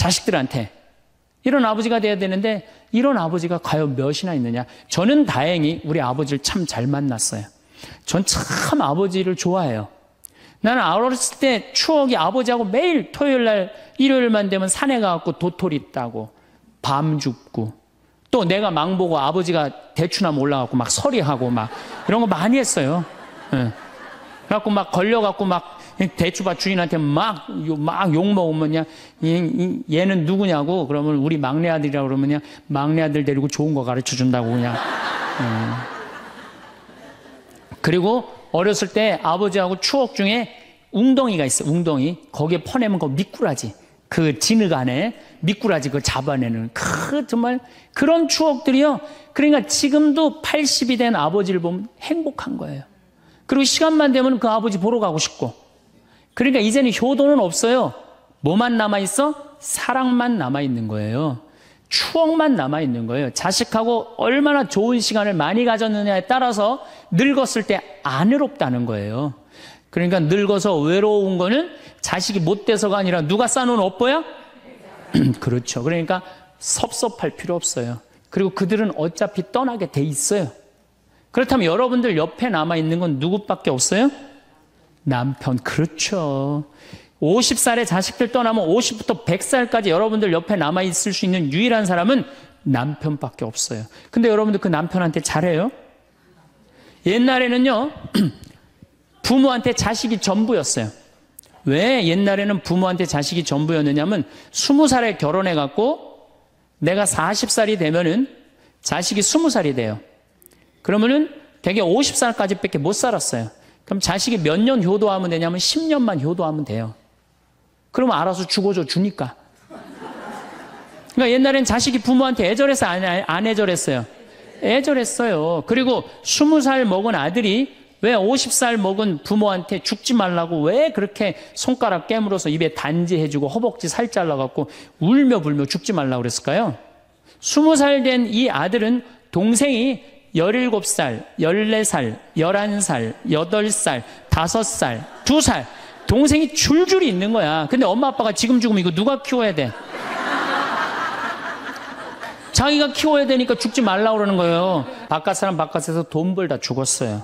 자식들한테. 이런 아버지가 돼야 되는데 이런 아버지가 과연 몇이나 있느냐. 저는 다행히 우리 아버지를 참 잘 만났어요. 전 참 아버지를 좋아해요. 나는 어렸을 때 추억이 아버지하고 매일 토요일 날 일요일만 되면 산에 가갖고 도토리 따고 밤 줍고 또 내가 망보고 아버지가 대추나무 올라가고 막 서리하고 막 이런 거 많이 했어요. 예. 그래갖고 막 걸려갖고 막 대추밭 주인한테 막 욕먹으면 얘는 누구냐고 그러면 우리 막내 아들이라고 그러면 막내 아들 데리고 좋은 거 가르쳐 준다고 그냥. 그리고 어렸을 때 아버지하고 추억 중에 웅덩이가 있어. 웅덩이. 거기에 퍼내면 그 미꾸라지. 그 진흙 안에 미꾸라지 그걸 잡아내는 정말 그런 추억들이요. 그러니까 지금도 80이 된 아버지를 보면 행복한 거예요. 그리고 시간만 되면 그 아버지 보러 가고 싶고. 그러니까 이제는 효도는 없어요. 뭐만 남아있어? 사랑만 남아있는 거예요. 추억만 남아있는 거예요. 자식하고 얼마나 좋은 시간을 많이 가졌느냐에 따라서 늙었을 때 안 외롭다는 거예요. 그러니까 늙어서 외로운 거는 자식이 못 돼서가 아니라 누가 싸놓은 업보야? 그렇죠. 그러니까 섭섭할 필요 없어요. 그리고 그들은 어차피 떠나게 돼 있어요. 그렇다면 여러분들 옆에 남아있는 건 누구밖에 없어요? 남편. 그렇죠. 50살에 자식들 떠나면 50부터 100살까지 여러분들 옆에 남아있을 수 있는 유일한 사람은 남편밖에 없어요. 근데 여러분들 그 남편한테 잘해요? 옛날에는요 부모한테 자식이 전부였어요. 왜 옛날에는 부모한테 자식이 전부였느냐면 20살에 결혼해갖고 내가 40살이 되면은 자식이 20살이 돼요. 그러면은 되게 50살까지 밖에 못 살았어요. 그럼 자식이 몇 년 효도하면 되냐면 10년만 효도하면 돼요. 그러면 알아서 죽어줘 주니까. 그러니까 옛날엔 자식이 부모한테 애절해서 안 애절했어요? 애절했어요. 그리고 20살 먹은 아들이 왜 50살 먹은 부모한테 죽지 말라고 왜 그렇게 손가락 깨물어서 입에 단지해주고 허벅지 살 잘라갖고 울며 불며 죽지 말라고 그랬을까요? 20살 된 이 아들은 동생이 17살, 14살, 11살, 8살, 5살, 2살 동생이 줄줄이 있는 거야. 근데 엄마 아빠가 지금 죽으면 이거 누가 키워야 돼? 자기가 키워야 되니까 죽지 말라고 그러는 거예요. 바깥 사람 바깥에서 돈 벌다 죽었어요.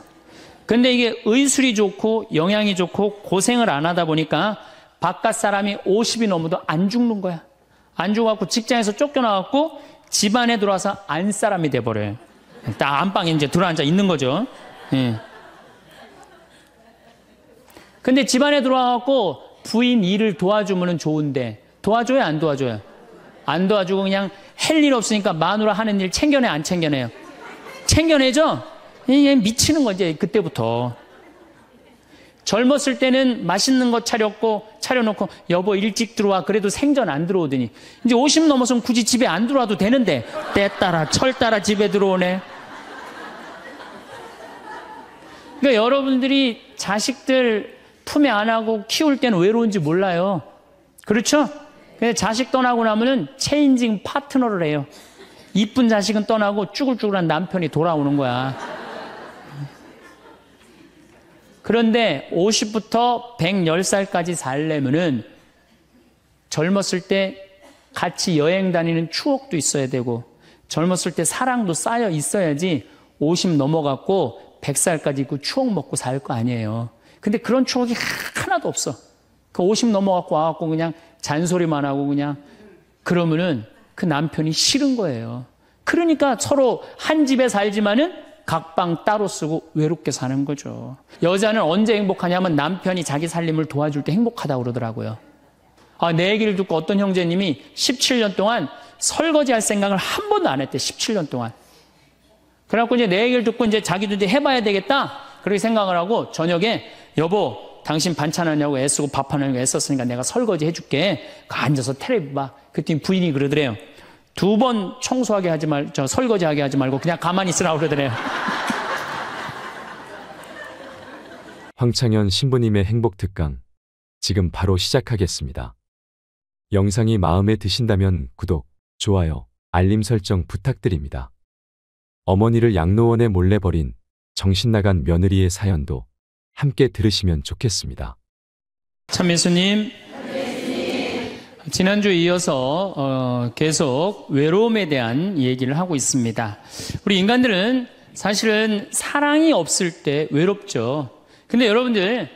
근데 이게 의술이 좋고 영양이 좋고 고생을 안 하다 보니까 바깥 사람이 50이 넘어도 안 죽는 거야. 안 죽어갖고 직장에서 쫓겨나갖고 집안에 들어와서 안 사람이 돼버려요. 딱 안방에 이제 들어앉아 있는 거죠. 예. 근데 집안에 들어와갖고 부인 일을 도와주면 좋은데 도와줘요, 안 도와줘요? 안 도와주고 그냥 할 일 없으니까 마누라 하는 일 챙겨내, 안 챙겨내요? 챙겨내죠? 이게 미치는 거지, 그때부터. 젊었을 때는 맛있는 거 차려놓고 여보 일찍 들어와. 그래도 생전 안 들어오더니 이제 50 넘어서면 굳이 집에 안 들어와도 되는데 때 따라 철 따라 집에 들어오네. 그러니까 여러분들이 자식들 품에 안하고 키울 때는 외로운지 몰라요. 그렇죠? 근데 자식 떠나고 나면은 체인징 파트너를 해요. 이쁜 자식은 떠나고 쭈글쭈글한 남편이 돌아오는 거야. 그런데 50부터 110살까지 살려면은 젊었을 때 같이 여행 다니는 추억도 있어야 되고 젊었을 때 사랑도 쌓여 있어야지 50 넘어갔고 100살까지 있고 추억 먹고 살 거 아니에요. 근데 그런 추억이 하나도 없어. 그 50 넘어갖고 와갖고 그냥 잔소리만 하고 그냥 그러면은 그 남편이 싫은 거예요. 그러니까 서로 한 집에 살지만은 각방 따로 쓰고 외롭게 사는 거죠. 여자는 언제 행복하냐면 남편이 자기 살림을 도와줄 때 행복하다고 그러더라고요. 내 얘기를 듣고 어떤 형제님이 17년 동안 설거지할 생각을 한 번도 안 했대. 17년 동안. 그래갖고 이제 내 얘기를 듣고 이제 자기도 이제 해봐야 되겠다. 그렇게 생각을 하고 저녁에 여보 당신 반찬하냐고 애쓰고 밥 하냐고 애썼으니까 내가 설거지 해줄게. 앉아서 텔레비 봐. 그랬더니 부인이 그러더래요. 2번 청소하게 하지 설거지하게 하지 말고 그냥 가만히 있으라고 그러더래요. 황창현 신부님의 행복특강 지금 바로 시작하겠습니다. 영상이 마음에 드신다면 구독, 좋아요, 알림 설정 부탁드립니다. 어머니를 양로원에 몰래 버린 정신나간 며느리의 사연도 함께 들으시면 좋겠습니다. 참 예수님, 지난주에 이어서 계속 외로움에 대한 얘기를 하고 있습니다. 우리 인간들은 사실은 사랑이 없을 때 외롭죠. 근데 여러분들,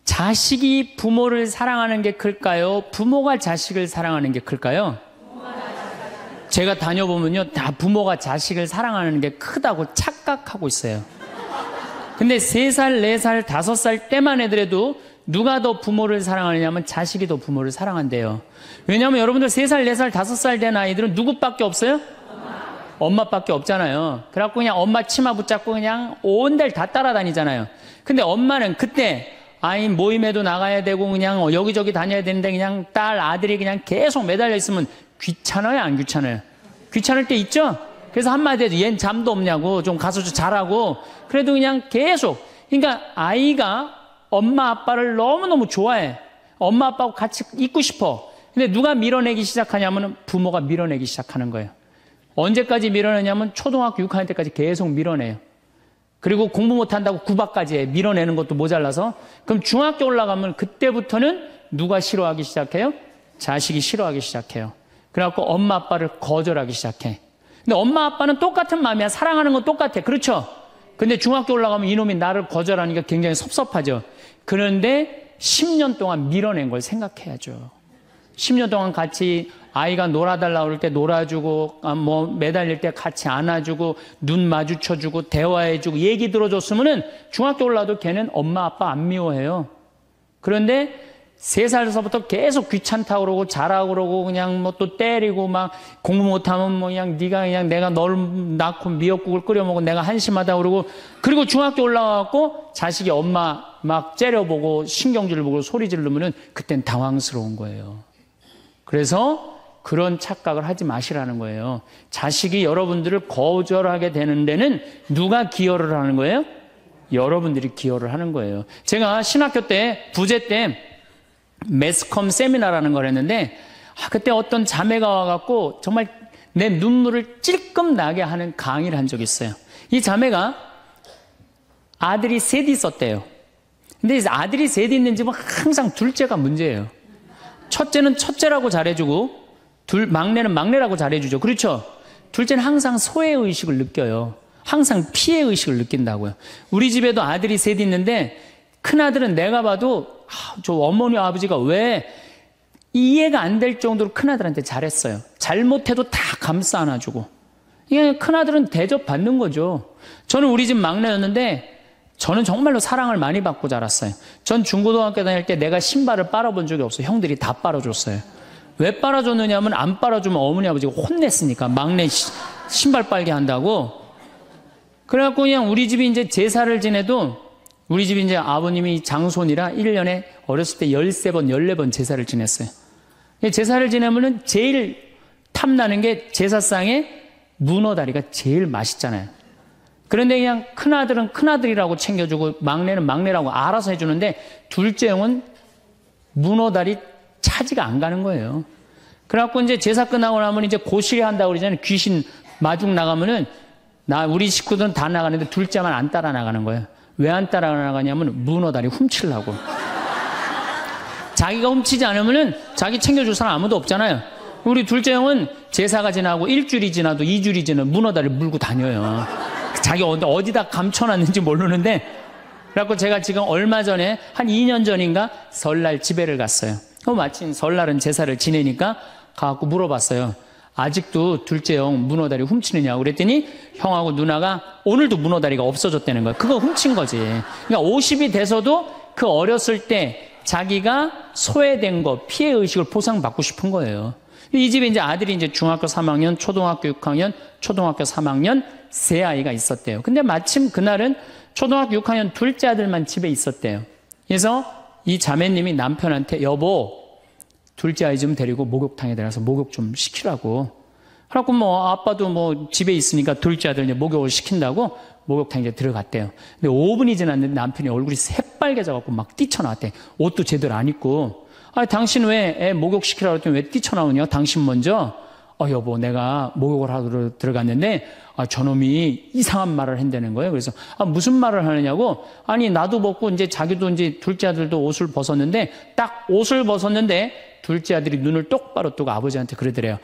자식이 부모를 사랑하는 게 클까요? 부모가 자식을 사랑하는 게 클까요? 제가 다녀보면요, 다 부모가 자식을 사랑하는 게 크다고 착각하고 있어요. 근데 3살, 4살, 5살 때만 애들에도 누가 더 부모를 사랑하느냐면 자식이 더 부모를 사랑한대요. 왜냐하면 여러분들 3살, 4살, 5살 된 아이들은 누구밖에 없어요? 엄마밖에 없잖아요. 그래갖고 그냥 엄마 치마 붙잡고 그냥 온 데를 다 따라다니잖아요. 근데 엄마는 그때 아이 모임에도 나가야 되고 그냥 여기저기 다녀야 되는데 그냥 딸, 아들이 그냥 계속 매달려 있으면 귀찮아요, 안 귀찮아요? 귀찮을 때 있죠? 그래서 한마디 해도 얜 잠도 없냐고, 좀 가서 좀 자라고. 그래도 그냥 계속. 그러니까 아이가 엄마 아빠를 너무너무 좋아해. 엄마 아빠하고 같이 있고 싶어. 근데 누가 밀어내기 시작하냐면 부모가 밀어내기 시작하는 거예요. 언제까지 밀어내냐면 초등학교 6학년 때까지 계속 밀어내요. 그리고 공부 못한다고 구박까지 해. 밀어내는 것도 모자라서. 그럼 중학교 올라가면 그때부터는 누가 싫어하기 시작해요? 자식이 싫어하기 시작해요. 그래갖고 엄마 아빠를 거절하기 시작해. 근데 엄마 아빠는 똑같은 마음이야. 사랑하는 건 똑같아. 그렇죠? 근데 중학교 올라가면 이놈이 나를 거절하니까 굉장히 섭섭하죠. 그런데 10년 동안 밀어낸 걸 생각해야죠. 10년 동안 같이 아이가 놀아달라고 그럴 때 놀아주고, 뭐 매달릴 때 같이 안아주고, 눈 마주쳐주고, 대화해주고, 얘기 들어줬으면은 중학교 올라도 걔는 엄마 아빠 안 미워해요. 그런데 3살서부터 계속 귀찮다고 그러고 자라고 그러고 그냥 뭐 또 때리고 막 공부 못하면 뭐 그냥 네가 그냥 내가 널 낳고 미역국을 끓여 먹고 내가 한심하다고 그러고, 그리고 중학교 올라가고 자식이 엄마 막 째려보고 신경질 보고 소리 지르면은 그땐 당황스러운 거예요. 그래서 그런 착각을 하지 마시라는 거예요. 자식이 여러분들을 거절하게 되는 데는 누가 기여를 하는 거예요? 여러분들이 기여를 하는 거예요. 제가 신학교 때 부제 때 매스컴 세미나라는 걸 했는데, 그때 어떤 자매가 와갖고 정말 내 눈물을 찔끔 나게 하는 강의를 한 적이 있어요. 이 자매가 아들이 셋 있었대요. 근데 아들이 셋 있는 집은 항상 둘째가 문제예요. 첫째는 첫째라고 잘해주고 막내는 막내라고 잘해주죠. 그렇죠? 둘째는 항상 소외의식을 느껴요. 항상 피해의식을 느낀다고요. 우리 집에도 아들이 셋 있는데 큰아들은 내가 봐도 저 어머니 아버지가 왜 이해가 안 될 정도로 큰아들한테 잘했어요. 잘못해도 다 감싸 안아주고. 이게 큰아들은 대접받는 거죠. 저는 우리 집 막내였는데 저는 정말로 사랑을 많이 받고 자랐어요. 전 중고등학교 다닐 때 내가 신발을 빨아본 적이 없어요. 형들이 다 빨아줬어요. 왜 빨아줬느냐면 안 빨아주면 어머니 아버지가 혼냈으니까, 막내 신발 빨게 한다고. 그래갖고 그냥 우리 집이 이제 제사를 지내도, 우리 집이 이제 아버님이 장손이라 1년에 어렸을 때 13번, 14번 제사를 지냈어요. 제사를 지내면은 제일 탐나는 게 제사상에 문어다리가 제일 맛있잖아요. 그런데 그냥 큰아들은 큰아들이라고 챙겨주고 막내는 막내라고 알아서 해주는데 둘째 형은 문어다리 차지가 안 가는 거예요. 그래갖고 이제 제사 끝나고 나면 이제 고시리 한다고 그러잖아요. 귀신 마중 나가면은 우리 식구들은 다 나가는데 둘째만 안 따라 나가는 거예요. 왜 안 따라 나가냐면 문어다리 훔치려고. 자기가 훔치지 않으면은 자기 챙겨줄 사람 아무도 없잖아요. 우리 둘째 형은 제사가 지나고 1주일이 지나도 2주일이 지나도 문어다리 물고 다녀요. 자기 어디다 감춰놨는지 모르는데. 그래갖고 제가 지금 얼마 전에 한 2년 전인가 설날 집에를 갔어요. 마침 설날은 제사를 지내니까 가갖고 물어봤어요. 아직도 둘째 형 문어다리 훔치느냐고 그랬더니 형하고 누나가 오늘도 문어다리가 없어졌다는 거예요. 그거 훔친 거지. 그러니까 50이 돼서도 그 어렸을 때 자기가 소외된 거, 피해의식을 보상받고 싶은 거예요. 이 집에 이제 아들이 이제 중학교 3학년, 초등학교 6학년, 초등학교 3학년 세 아이가 있었대요. 근데 마침 그날은 초등학교 6학년 둘째 아들만 집에 있었대요. 그래서 이 자매님이 남편한테 여보, 둘째 아이 좀 데리고 목욕탕에 들어가서 목욕 좀 시키라고. 그래갖고 뭐 아빠도 뭐 집에 있으니까 둘째 아들 이제 목욕을 시킨다고 목욕탕에 이제 들어갔대요. 근데 5분이 지났는데 남편이 얼굴이 새빨개져갖고 막 뛰쳐나왔대. 옷도 제대로 안 입고. 당신 왜 애 목욕시키라고 했더니 왜 뛰쳐나오냐? 당신 먼저. 여보, 내가 목욕을 하러 들어갔는데 저놈이 이상한 말을 한다는 거예요. 그래서 무슨 말을 하느냐고. 아니, 나도 벗고 이제 자기도 이제 둘째 아들도 옷을 벗었는데 딱 옷을 벗었는데 둘째 아들이 눈을 똑바로 뜨고 아버지한테 그러더래요.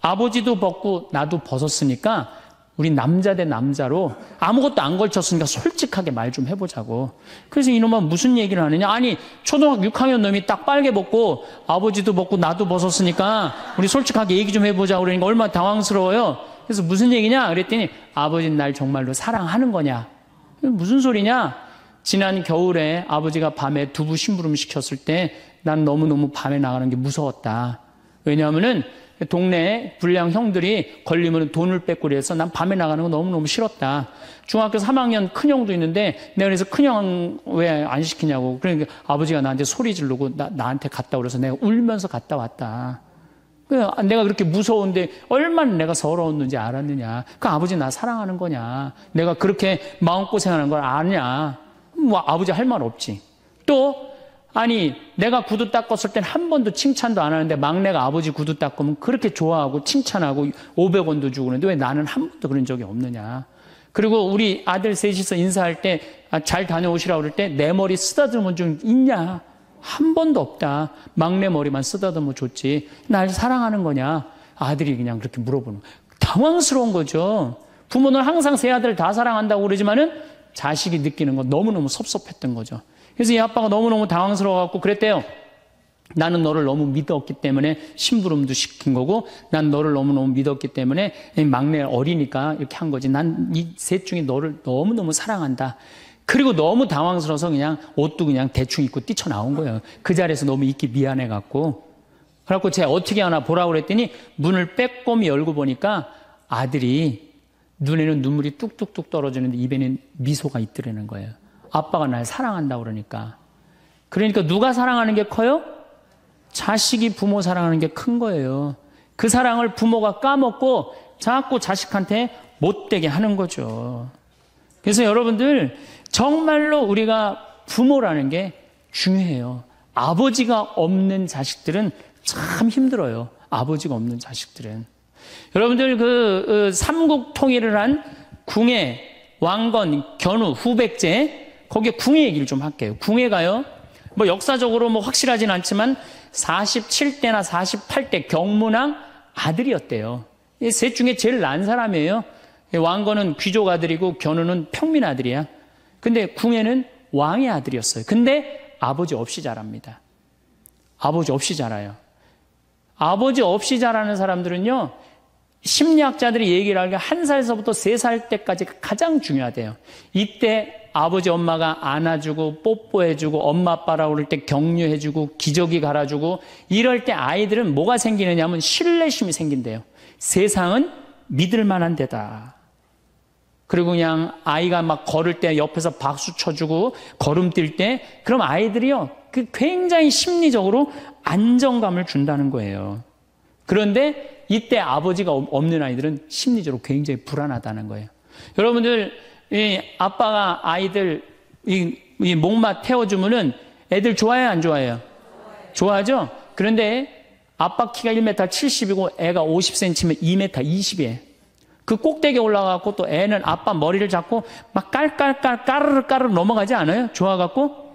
아버지도 벗고 나도 벗었으니까 우리 남자 대 남자로 아무것도 안 걸쳤으니까 솔직하게 말 좀 해보자고. 그래서 이놈은 무슨 얘기를 하느냐. 아니, 초등학교 6학년 놈이 딱 빨개 벗고 아버지도 벗고 나도 벗었으니까 우리 솔직하게 얘기 좀 해보자고. 그러니까 얼마나 당황스러워요. 그래서 무슨 얘기냐 그랬더니 아버지는 날 정말로 사랑하는 거냐. 무슨 소리냐. 지난 겨울에 아버지가 밤에 두부 심부름 시켰을 때 난 너무너무 밤에 나가는 게 무서웠다. 왜냐하면은 동네에 불량 형들이 걸리면 돈을 뺏고 그래서 난 밤에 나가는 거 너무너무 싫었다. 중학교 3학년 큰형도 있는데 내가 그래서 큰형 왜 안 시키냐고. 그러니까 아버지가 나한테 소리 지르고 나한테 갔다 그래서 내가 울면서 갔다 왔다. 내가 그렇게 무서운데 얼마나 내가 서러웠는지 알았느냐. 그 아버지 나 사랑하는 거냐. 내가 그렇게 마음고생하는 걸 아냐. 뭐 아버지 할 말 없지. 또 아니, 내가 구두 닦았을 땐 한 번도 칭찬도 안 하는데 막내가 아버지 구두 닦으면 그렇게 좋아하고 칭찬하고 500원도 주고 그러는데 왜 나는 한 번도 그런 적이 없느냐. 그리고 우리 아들 셋이서 인사할 때 잘 다녀오시라고 그럴 때 내 머리 쓰다듬은 좀 있냐. 한 번도 없다. 막내 머리만 쓰다듬어 줬지. 날 사랑하는 거냐. 아들이 그냥 그렇게 물어보는 거예요. 당황스러운 거죠. 부모는 항상 세 아들 다 사랑한다고 그러지만은 자식이 느끼는 건 너무너무 섭섭했던 거죠. 그래서 이 아빠가 너무너무 당황스러워갖고 그랬대요. 나는 너를 너무 믿었기 때문에 심부름도 시킨 거고 난 너를 너무너무 믿었기 때문에 막내 어리니까 이렇게 한 거지. 난 이 셋 중에 너를 너무너무 사랑한다. 그리고 너무 당황스러워서 그냥 옷도 그냥 대충 입고 뛰쳐나온 거예요. 그 자리에서 너무 있기 미안해갖고. 그래갖고 제가 어떻게 하나 보라고 그랬더니 문을 빼꼼히 열고 보니까 아들이 눈에는 눈물이 뚝뚝뚝 떨어지는데 입에는 미소가 있더라는 거예요. 아빠가 날 사랑한다고 그러니까. 그러니까 누가 사랑하는 게 커요? 자식이 부모 사랑하는 게 큰 거예요. 그 사랑을 부모가 까먹고 자꾸 자식한테 못되게 하는 거죠. 그래서 여러분들 정말로 우리가 부모라는 게 중요해요. 아버지가 없는 자식들은 참 힘들어요. 아버지가 없는 자식들은. 여러분들 그 삼국 통일을 한 궁예, 왕건, 견우, 후백제 거기에 궁예 얘기를 좀 할게요. 궁예가요. 뭐 역사적으로 뭐 확실하진 않지만 47대나 48대 경문왕 아들이었대요. 이 셋 중에 제일 난 사람이에요. 왕건은 귀족 아들이고 견우는 평민 아들이야. 근데 궁예는 왕의 아들이었어요. 근데 아버지 없이 자랍니다. 아버지 없이 자라요. 아버지 없이 자라는 사람들은요, 심리학자들이 얘기를 하기에 1살서부터 3살 때까지 가장 중요하대요. 이때 아버지 엄마가 안아주고 뽀뽀해주고 엄마 아빠라고 그럴 때 격려해주고 기저귀 갈아주고 이럴 때 아이들은 뭐가 생기느냐 하면 신뢰심이 생긴대요. 세상은 믿을 만한 데다. 그리고 그냥 아이가 막 걸을 때 옆에서 박수 쳐주고 걸음 뛸 때 그럼 아이들이요 굉장히 심리적으로 안정감을 준다는 거예요. 그런데 이때 아버지가 없는 아이들은 심리적으로 굉장히 불안하다는 거예요. 여러분들 이 아빠가 아이들 이 목마 태워주면은 애들 좋아해요 안 좋아해요? 좋아하죠? 그런데 아빠 키가 1m 70이고 애가 50cm면 2m 20이에요. 그 꼭대기에 올라가고 또 애는 아빠 머리를 잡고 막 까르르 넘어가지 않아요? 좋아갖고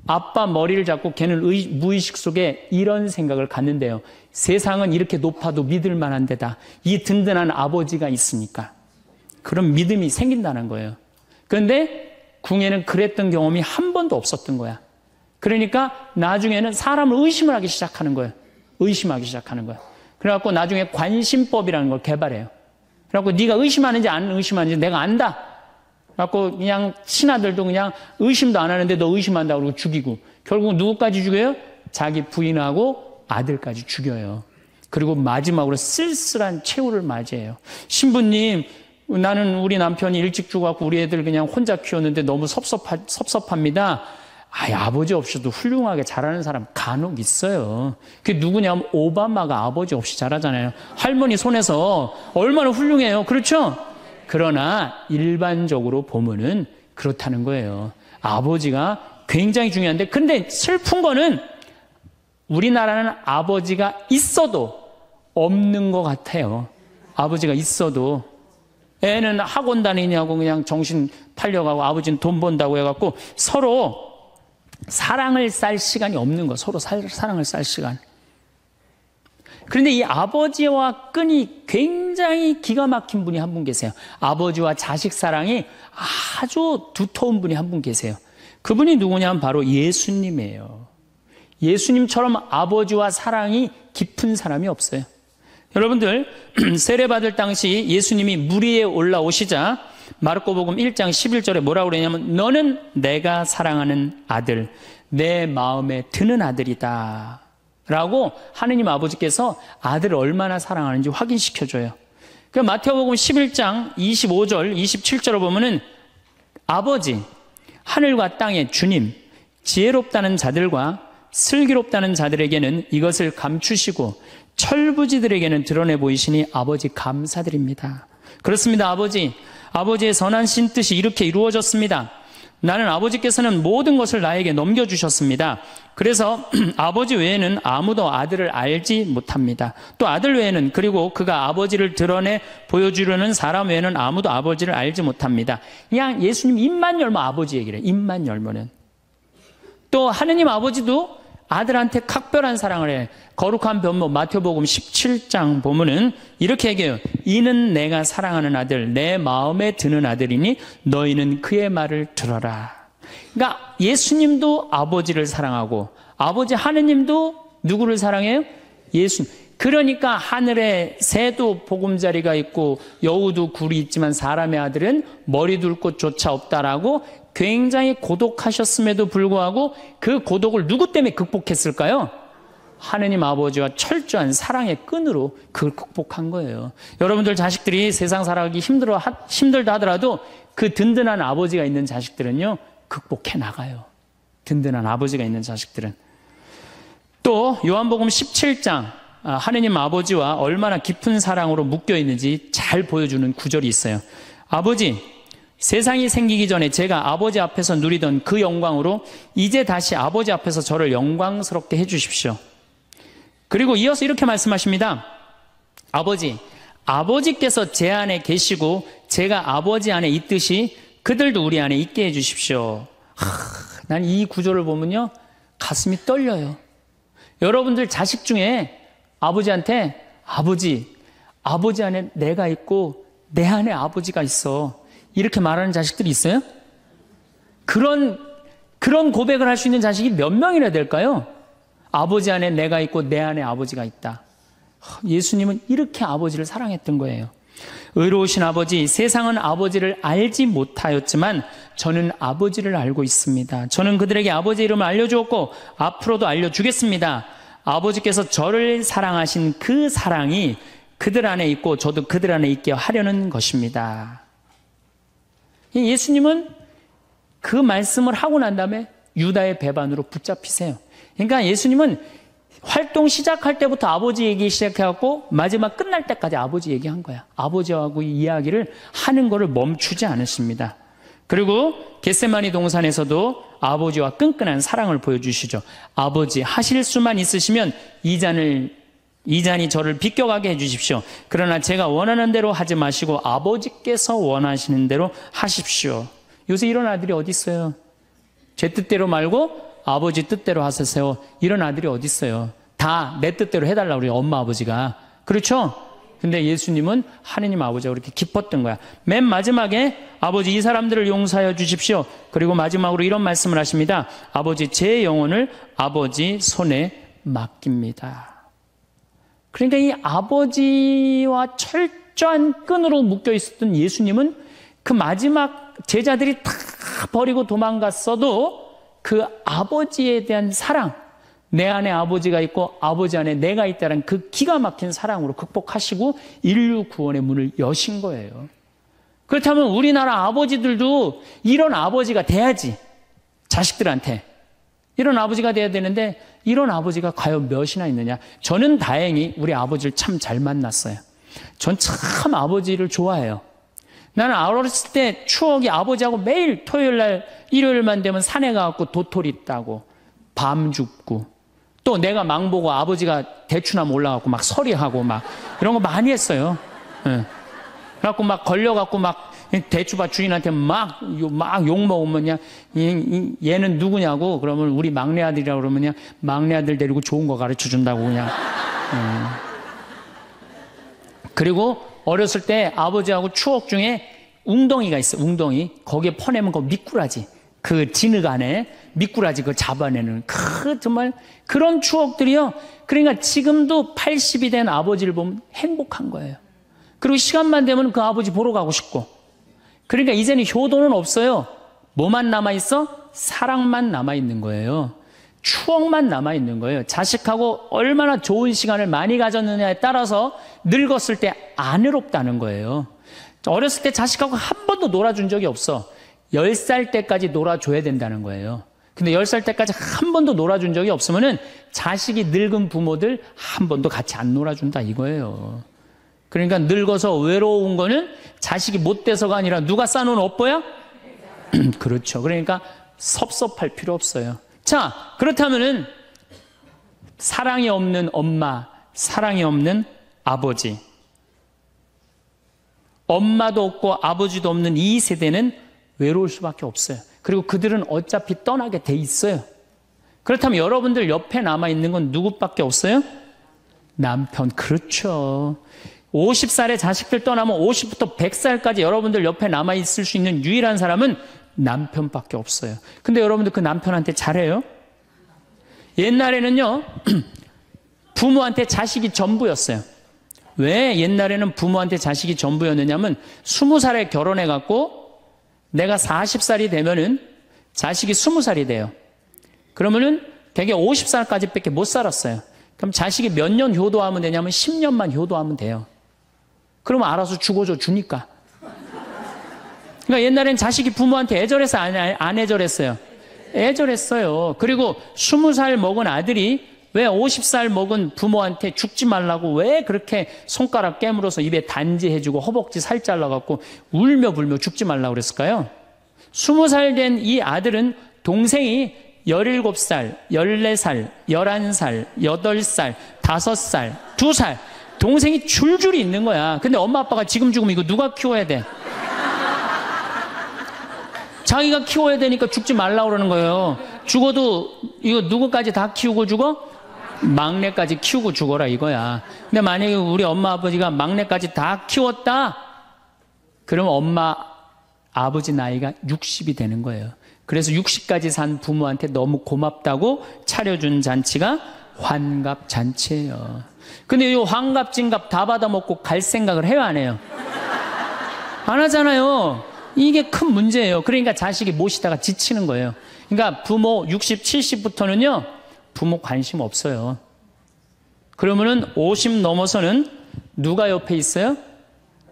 아빠 머리를 잡고 걔는 무의식 속에 이런 생각을 갖는데요. 세상은 이렇게 높아도 믿을 만한 데다. 이 든든한 아버지가 있으니까. 그런 믿음이 생긴다는 거예요. 그런데 궁예는 그랬던 경험이 한 번도 없었던 거야. 그러니까 나중에는 사람을 의심을 하기 시작하는 거예요. 의심하기 시작하는 거예요. 그래갖고 나중에 관심법이라는 걸 개발해요. 그래갖고 네가 의심하는지 안 의심하는지 내가 안다. 그래갖고 그냥 친아들도 그냥 의심도 안 하는데 너 의심한다고 그러고 죽이고 결국 누구까지 죽여요? 자기 부인하고 아들까지 죽여요. 그리고 마지막으로 쓸쓸한 최후를 맞이해요. 신부님, 나는 우리 남편이 일찍 죽어갖고 우리 애들 그냥 혼자 키웠는데 너무 섭섭합니다. 아버지 없이도 훌륭하게 자라는 사람 간혹 있어요. 그게 누구냐면 오바마가 아버지 없이 자라잖아요. 할머니 손에서 얼마나 훌륭해요. 그렇죠? 그러나 일반적으로 보면은 그렇다는 거예요. 아버지가 굉장히 중요한데 근데 슬픈 거는 우리나라는 아버지가 있어도 없는 것 같아요. 아버지가 있어도. 애는 학원 다니냐고 그냥 정신 팔려가고 아버지는 돈 번다고 해갖고 서로 사랑을 쌀 시간이 없는 거. 서로 사랑을 쌀 시간. 그런데 이 아버지와 끈이 굉장히 기가 막힌 분이 한 분 계세요. 아버지와 자식 사랑이 아주 두터운 분이 한 분 계세요. 그분이 누구냐면 바로 예수님이에요. 예수님처럼 아버지와 사랑이 깊은 사람이 없어요. 여러분들, 세례받을 당시 예수님이 물 위에 올라오시자 마르코복음 1장 11절에 뭐라고 그러냐면 너는 내가 사랑하는 아들, 내 마음에 드는 아들이다 라고 하느님 아버지께서 아들을 얼마나 사랑하는지 확인시켜줘요. 그 마태복음 11장 25절 27절을 보면은 아버지, 하늘과 땅의 주님, 지혜롭다는 자들과 슬기롭다는 자들에게는 이것을 감추시고 철부지들에게는 드러내 보이시니 아버지 감사드립니다. 그렇습니다. 아버지의 선하신 뜻이 이렇게 이루어졌습니다. 나는 아버지께서는 모든 것을 나에게 넘겨주셨습니다. 그래서 아버지 외에는 아무도 아들을 알지 못합니다. 또 아들 외에는, 그리고 그가 아버지를 드러내 보여주려는 사람 외에는 아무도 아버지를 알지 못합니다. 그냥 예수님 입만 열면 아버지 얘기를 해요. 입만 열면은. 또 하느님 아버지도 아들한테 각별한 사랑을 해. 거룩한 변모 마태복음 17장 보면은 이렇게 얘기해요. 이는 내가 사랑하는 아들, 내 마음에 드는 아들이니 너희는 그의 말을 들어라. 그러니까 예수님도 아버지를 사랑하고 아버지 하느님도 누구를 사랑해요? 예수님. 그러니까 하늘에 새도 보금자리가 있고 여우도 굴이 있지만 사람의 아들은 머리 둘 곳조차 없다라고 굉장히 고독하셨음에도 불구하고 그 고독을 누구 때문에 극복했을까요? 하느님 아버지와 철저한 사랑의 끈으로 그걸 극복한 거예요. 여러분들 자식들이 세상 살아가기 힘들다 하더라도 그 든든한 아버지가 있는 자식들은요, 극복해 나가요. 든든한 아버지가 있는 자식들은. 또 요한복음 17장 하느님 아버지와 얼마나 깊은 사랑으로 묶여 있는지 잘 보여주는 구절이 있어요. 아버지, 세상이 생기기 전에 제가 아버지 앞에서 누리던 그 영광으로 이제 다시 아버지 앞에서 저를 영광스럽게 해주십시오. 그리고 이어서 이렇게 말씀하십니다. 아버지께서 제 안에 계시고 제가 아버지 안에 있듯이 그들도 우리 안에 있게 해주십시오. 난 이 구절을 보면요, 가슴이 떨려요. 여러분들 자식 중에 아버지한테 아버지 안에 내가 있고 내 안에 아버지가 있어, 이렇게 말하는 자식들이 있어요? 그런 고백을 할 수 있는 자식이 몇 명이나 될까요? 아버지 안에 내가 있고 내 안에 아버지가 있다. 예수님은 이렇게 아버지를 사랑했던 거예요. 의로우신 아버지, 세상은 아버지를 알지 못하였지만 저는 아버지를 알고 있습니다. 저는 그들에게 아버지 이름을 알려주었고 앞으로도 알려주겠습니다. 아버지께서 저를 사랑하신 그 사랑이 그들 안에 있고 저도 그들 안에 있게 하려는 것입니다. 예수님은 그 말씀을 하고 난 다음에 유다의 배반으로 붙잡히세요. 그러니까 예수님은 활동 시작할 때부터 아버지 얘기 시작해갖고 마지막 끝날 때까지 아버지 얘기한 거야. 아버지하고 이야기를 하는 거를 멈추지 않으십니다. 그리고 겟세마니 동산에서도 아버지와 끈끈한 사랑을 보여주시죠. 아버지, 하실 수만 있으시면 이 잔이 저를 비껴가게 해주십시오. 그러나 제가 원하는 대로 하지 마시고 아버지께서 원하시는 대로 하십시오. 요새 이런 아들이 어디 있어요? 제 뜻대로 말고 아버지 뜻대로 하세요. 이런 아들이 어디 있어요? 다 내 뜻대로 해달라고 그래요, 엄마 아버지가. 그렇죠? 근데 예수님은 하느님 아버지가 그렇게 기뻤던 거야. 맨 마지막에 아버지, 이 사람들을 용서하여 주십시오. 그리고 마지막으로 이런 말씀을 하십니다. 아버지, 제 영혼을 아버지 손에 맡깁니다. 그러니까 이 아버지와 철저한 끈으로 묶여 있었던 예수님은 그 마지막 제자들이 다 버리고 도망갔어도 그 아버지에 대한 사랑, 내 안에 아버지가 있고 아버지 안에 내가 있다는 그 기가 막힌 사랑으로 극복하시고 인류 구원의 문을 여신 거예요. 그렇다면 우리나라 아버지들도 이런 아버지가 돼야지. 자식들한테 이런 아버지가 돼야 되는데 이런 아버지가 과연 몇이나 있느냐. 저는 다행히 우리 아버지를 참 잘 만났어요. 전 참 아버지를 좋아해요. 나는 어렸을 때 추억이 아버지하고 매일 토요일 날 일요일만 되면 산에 가갖고 도토리 따고 밤 줍고 또 내가 망보고 아버지가 대추나무 올라가고 막 서리하고 막 이런 거 많이 했어요. 예. 그래갖고 막 걸려갖고 막 대추밭 주인한테 막 욕먹으면 얘는 누구냐고 그러면 우리 막내 아들이라고 그러면 그냥 막내 아들 데리고 좋은 거 가르쳐 준다고 그냥. 그리고 어렸을 때 아버지하고 추억 중에 웅덩이가 있어. 웅덩이. 거기에 퍼내면 그 미꾸라지. 그 진흙 안에 미꾸라지 그거 잡아내는 정말 그런 추억들이요. 그러니까 지금도 80이 된 아버지를 보면 행복한 거예요. 그리고 시간만 되면 그 아버지 보러 가고 싶고. 그러니까 이제는 효도는 없어요. 뭐만 남아있어? 사랑만 남아있는 거예요. 추억만 남아있는 거예요. 자식하고 얼마나 좋은 시간을 많이 가졌느냐에 따라서 늙었을 때 안 외롭다는 거예요. 어렸을 때 자식하고 한 번도 놀아준 적이 없어. 10살 때까지 놀아줘야 된다는 거예요. 근데 10살 때까지 한 번도 놀아준 적이 없으면은 자식이 늙은 부모들 한 번도 같이 안 놀아준다 이거예요. 그러니까 늙어서 외로운 거는 자식이 못 돼서가 아니라 누가 싸놓은 업보야? 그렇죠. 그러니까 섭섭할 필요 없어요. 자, 그렇다면은 사랑이 없는 엄마, 사랑이 없는 아버지. 엄마도 없고 아버지도 없는 이 세대는 외로울 수밖에 없어요. 그리고 그들은 어차피 떠나게 돼 있어요. 그렇다면 여러분들 옆에 남아있는 건 누구밖에 없어요? 남편. 그렇죠. 50살에 자식들 떠나면 50부터 100살까지 여러분들 옆에 남아있을 수 있는 유일한 사람은 남편밖에 없어요. 근데 여러분들 그 남편한테 잘해요? 옛날에는요, 부모한테 자식이 전부였어요. 왜 옛날에는 부모한테 자식이 전부였느냐면 20살에 결혼해갖고 내가 40살이 되면은 자식이 20살이 돼요. 그러면은 대개 50살까지 밖에 못 살았어요. 그럼 자식이 몇 년 효도하면 되냐면 10년만 효도하면 돼요. 그러면 알아서 죽어줘 주니까. 그러니까 옛날엔 자식이 부모한테 애절해서 안 애절했어요? 애절했어요. 그리고 20살 먹은 아들이 왜 50살 먹은 부모한테 죽지 말라고 왜 그렇게 손가락 깨물어서 입에 단지해주고 허벅지 살 잘라갖고 울며 불며 죽지 말라고 그랬을까요? 20살 된 이 아들은 동생이 17살, 14살, 11살, 8살, 5살, 2살 동생이 줄줄이 있는 거야. 근데 엄마 아빠가 지금 죽으면 이거 누가 키워야 돼? 자기가 키워야 되니까 죽지 말라고 그러는 거예요. 죽어도 이거 누구까지 다 키우고 죽어? 막내까지 키우고 죽어라 이거야. 근데 만약에 우리 엄마 아버지가 막내까지 다 키웠다? 그러면 엄마 아버지 나이가 60이 되는 거예요. 그래서 60까지 산 부모한테 너무 고맙다고 차려준 잔치가 환갑잔치예요. 근데 이 환갑진갑 다 받아먹고 갈 생각을 해요 안 해요? 안 하잖아요. 이게 큰 문제예요. 그러니까 자식이 모시다가 지치는 거예요. 그러니까 부모 60, 70부터는요 부모 관심 없어요. 그러면은 50 넘어서는 누가 옆에 있어요?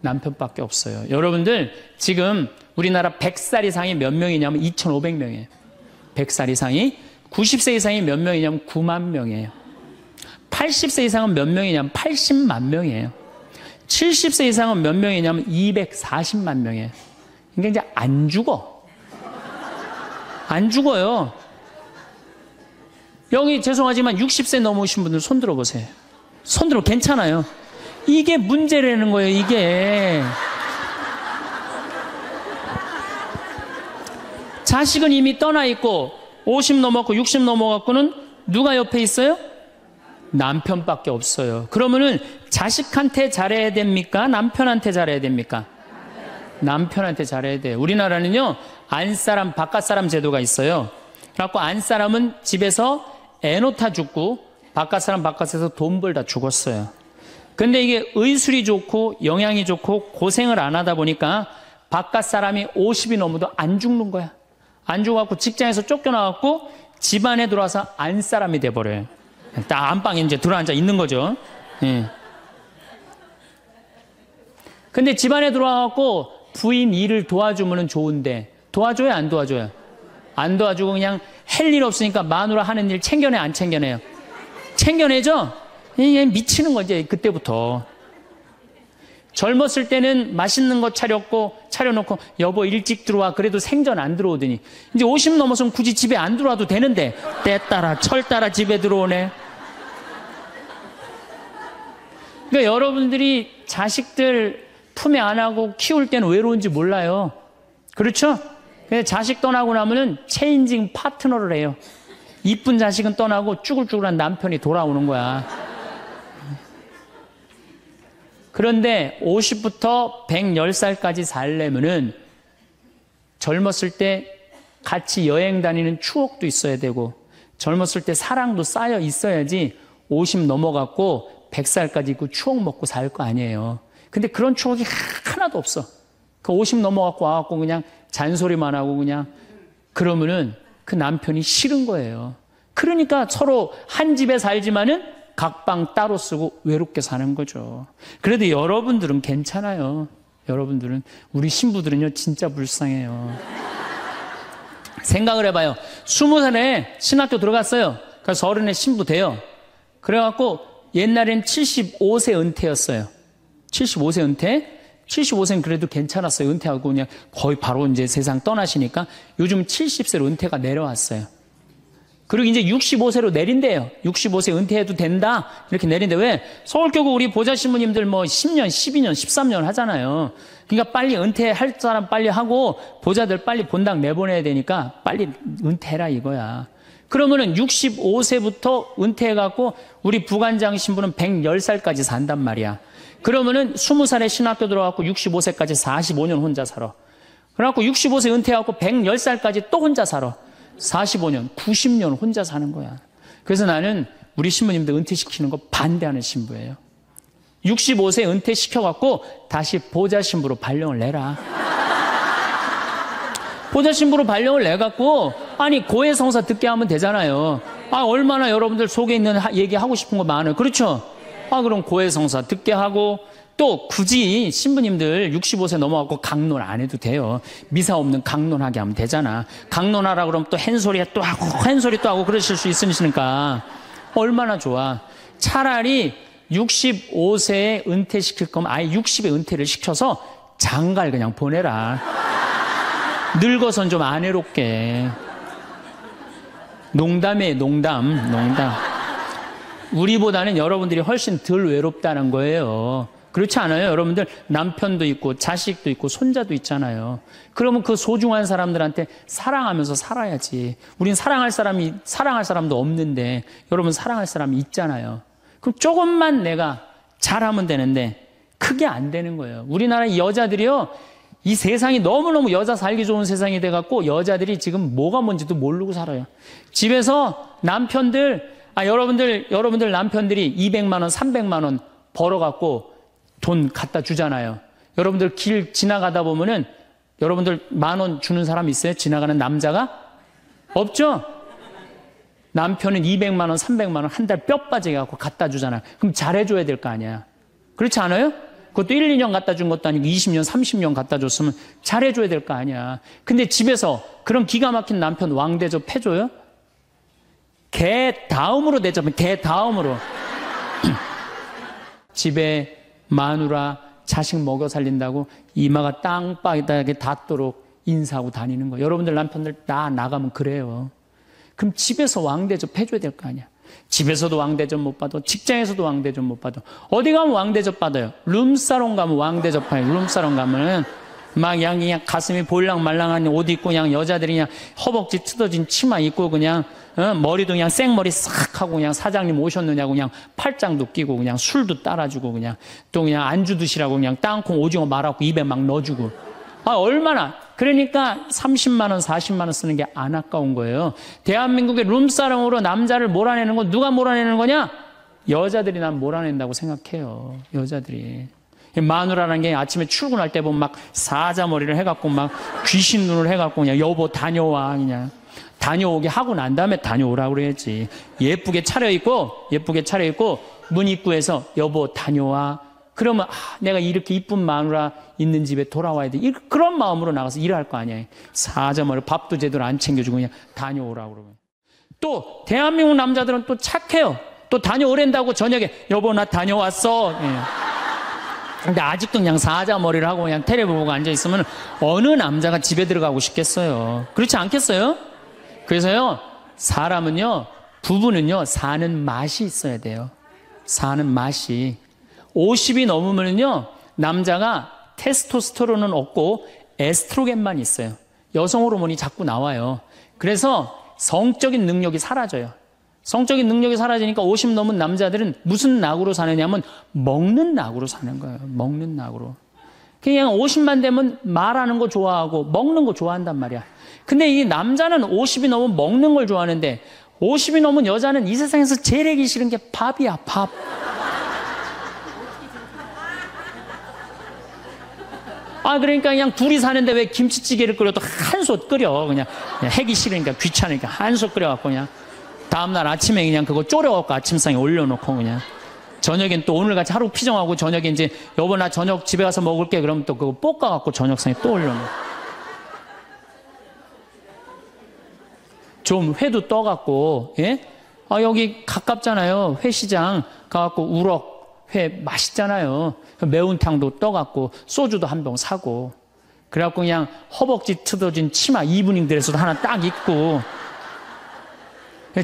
남편밖에 없어요. 여러분들 지금 우리나라 100살 이상이 몇 명이냐면 2,500명이에요. 100살 이상이. 90세 이상이 몇 명이냐면 9만 명이에요. 80세 이상은 몇 명이냐면 80만 명이에요. 70세 이상은 몇 명이냐면 240만 명이에요. 그러니까 이제 안 죽어. 안 죽어요. 여기 죄송하지만 60세 넘으신 분들 손 들어보세요. 손 들어 괜찮아요. 이게 문제라는 거예요. 이게. 자식은 이미 떠나 있고 50 넘었고 60 넘어갖고는 누가 옆에 있어요? 남편밖에 없어요. 그러면은 자식한테 잘해야 됩니까? 남편한테 잘해야 됩니까? 남편한테 잘해야 돼요. 우리나라는요 안사람 바깥사람 제도가 있어요. 그래갖고 안사람은 집에서 애 놓다 죽고 바깥사람 바깥에서 돈 벌다 죽었어요. 근데 이게 의술이 좋고 영양이 좋고 고생을 안 하다 보니까 바깥사람이 50이 넘어도 안 죽는 거야. 안 죽어갖고 직장에서 쫓겨나갖고 집안에 들어와서 안사람이 돼버려요. 딱 안방에 이제 들어앉아 있는 거죠. 예. 근데 집안에 들어와갖고 부인 일을 도와주면 좋은데 도와줘요 안 도와줘요? 안 도와주고 그냥 할 일 없으니까 마누라 하는 일 챙겨내 안 챙겨내요? 챙겨내죠? 이게 미치는 거지 그때부터. 젊었을 때는 맛있는 거 차려놓고 여보 일찍 들어와 그래도 생전 안 들어오더니 이제 50 넘어서면 굳이 집에 안 들어와도 되는데 때 따라 철 따라 집에 들어오네. 그러니까 여러분들이 자식들 품에 안하고 키울 때는 외로운지 몰라요. 그렇죠? 근데 자식 떠나고 나면은 체인징 파트너를 해요. 이쁜 자식은 떠나고 쭈글쭈글한 남편이 돌아오는 거야. 그런데 50부터 110살까지 살려면은 젊었을 때 같이 여행 다니는 추억도 있어야 되고 젊었을 때 사랑도 쌓여 있어야지 50 넘어갔고 100살까지 그 추억 먹고 살 거 아니에요. 근데 그런 추억이 하나도 없어. 그 50 넘어갖고 와갖고 그냥 잔소리만 하고 그냥 그러면은 그 남편이 싫은 거예요. 그러니까 서로 한 집에 살지만은 각방 따로 쓰고 외롭게 사는 거죠. 그래도 여러분들은 괜찮아요. 여러분들은, 우리 신부들은요 진짜 불쌍해요. 생각을 해봐요. 20살에 신학교 들어갔어요. 그래서 30에 신부 돼요. 그래갖고 옛날엔 75세 은퇴였어요. 75세 은퇴? 75세는 그래도 괜찮았어요. 은퇴하고 그냥 거의 바로 이제 세상 떠나시니까 요즘 70세로 은퇴가 내려왔어요. 그리고 이제 65세로 내린대요. 65세 은퇴해도 된다. 이렇게 내린대. 왜? 서울교구 우리 보좌 신부님들 뭐 10년, 12년, 13년 하잖아요. 그러니까 빨리 은퇴할 사람 빨리 하고 보좌들 빨리 본당 내보내야 되니까 빨리 은퇴해라 이거야. 그러면은 65세부터 은퇴해갖고 우리 부관장 신부는 110살까지 산단 말이야. 그러면은 20살에 신학교 들어갖고 65세까지 45년 혼자 살아. 그래갖고 65세 은퇴해갖고 110살까지 또 혼자 살아. 45년, 90년 혼자 사는 거야. 그래서 나는 우리 신부님들 은퇴시키는 거 반대하는 신부예요. 65세 은퇴시켜갖고 다시 보좌 신부로 발령을 내라. 보좌 신부로 발령을 내갖고 아니 고해성사 듣게 하면 되잖아요. 아 얼마나 여러분들 속에 있는 얘기하고 싶은 거 많아요. 그렇죠? 아 그럼 고해성사 듣게 하고 또 굳이 신부님들 65세 넘어가고 강론 안 해도 돼요. 미사 없는 강론하게 하면 되잖아. 강론하라 그러면 또 헨소리 또 하고 헨소리 또 하고 그러실 수 있으니까 얼마나 좋아. 차라리 65세에 은퇴시킬 거면 아예 60에 은퇴를 시켜서 장가를 그냥 보내라. 늙어선 좀 안 외롭게. 농담이에요. 농담. 우리보다는 여러분들이 훨씬 덜 외롭다는 거예요. 그렇지 않아요? 여러분들 남편도 있고 자식도 있고 손자도 있잖아요. 그러면 그 소중한 사람들한테 사랑하면서 살아야지. 우린 사랑할 사람도 없는데 여러분 사랑할 사람이 있잖아요. 그럼 조금만 내가 잘하면 되는데 그게 안 되는 거예요. 우리나라 여자들이요. 이 세상이 너무너무 여자 살기 좋은 세상이 돼갖고 여자들이 지금 뭐가 뭔지도 모르고 살아요. 집에서 남편들, 여러분들 남편들이 200만 원, 300만 원 벌어갖고 돈 갖다 주잖아요. 여러분들 길 지나가다 보면은 여러분들 10,000원 주는 사람 있어요? 지나가는 남자가? 없죠? 남편은 200만 원, 300만 원 한 달 뼈 빠지게 갖고 갖다 주잖아요. 그럼 잘해줘야 될 거 아니야. 그렇지 않아요? 그것도 1, 2년 갖다 준 것도 아니고 20년, 30년 갖다 줬으면 잘해줘야 될 거 아니야. 근데 집에서 그런 기가 막힌 남편 왕 대접해줘요? 개 다음으로 대접해. 개 다음으로. 집에 마누라 자식 먹여 살린다고 이마가 땅바닥에 닿도록 인사하고 다니는 거예요. 여러분들 남편들 다 나가면 그래요. 그럼 집에서 왕 대접해줘야 될 거 아니야. 집에서도 왕 대접 못 받아. 직장에서도 왕 대접 못 받아. 어디 가면 왕 대접 받아요. 룸사롱 가면 왕 대접해요. 룸사롱 가면은 막 그냥 가슴이 볼랑말랑한 옷 입고 그냥 여자들이 그냥 허벅지 뜯어진 치마 입고 그냥 머리도 그냥 생머리 싹 하고 그냥 사장님 오셨느냐고 그냥 팔짱도 끼고 그냥 술도 따라주고 그냥 또 그냥 안주 드시라고 그냥 땅콩 오징어 말아갖고 입에 막 넣어주고. 아 얼마나. 그러니까 30만 원, 40만 원 쓰는 게 안 아까운 거예요. 대한민국의 룸사롱으로 남자를 몰아내는 건 누가 몰아내는 거냐? 여자들이 난 몰아낸다고 생각해요. 여자들이. 마누라라는 게 아침에 출근할 때 보면 막 사자머리를 해갖고 막 귀신 눈을 해갖고 그냥 여보 다녀와 그냥 다녀오게 하고 난 다음에 다녀오라고 그래야지. 예쁘게 차려입고 문 입구에서 여보 다녀와. 그러면 내가 이렇게 이쁜 마누라 있는 집에 돌아와야 돼. 그런 마음으로 나가서 일할 거 아니에요. 사자머리 밥도 제대로 안 챙겨주고 그냥 다녀오라고 그러면. 또 대한민국 남자들은 또 착해요. 또 다녀오랜다고 저녁에 여보 나 다녀왔어. 예. 근데 아직도 그냥 사자머리를 하고 그냥 텔레비 보고 앉아있으면 어느 남자가 집에 들어가고 싶겠어요. 그렇지 않겠어요? 그래서요, 사람은요, 부부는요, 사는 맛이 있어야 돼요. 사는 맛이. 50이 넘으면요, 남자가 테스토스테론은 없고 에스트로겐만 있어요. 여성 호르몬이 자꾸 나와요. 그래서 성적인 능력이 사라져요. 성적인 능력이 사라지니까 50 넘은 남자들은 무슨 낙으로 사느냐면 먹는 낙으로 사는 거예요. 먹는 낙으로. 그냥 50만 되면 말하는 거 좋아하고 먹는 거 좋아한단 말이야. 근데 이 남자는 50이 넘으면 먹는 걸 좋아하는데 50이 넘은 여자는 이 세상에서 제일 하기 싫은 게 밥이야, 밥. 그러니까 그냥 둘이 사는데 왜 김치찌개를 끓여도 한솥 끓여. 그냥 하기 싫으니까 귀찮으니까 한솥 끓여갖고 그냥 다음날 아침에 그냥 그거 졸여갖고 아침상에 올려놓고 그냥 저녁엔 또 오늘같이 하루 피정하고 저녁에 이제 여보 나 저녁 집에 가서 먹을게 그러면 또 그거 볶아갖고 저녁상에 또 올려놓고 좀 회도 떠갖고 예? 여기 가깝잖아요. 회시장 가갖고 우럭 회 맛있잖아요. 매운탕도 떠갖고 소주도 한 병 사고 그래갖고 그냥 허벅지 틀어진 치마 이브닝 드레스도 하나 딱 입고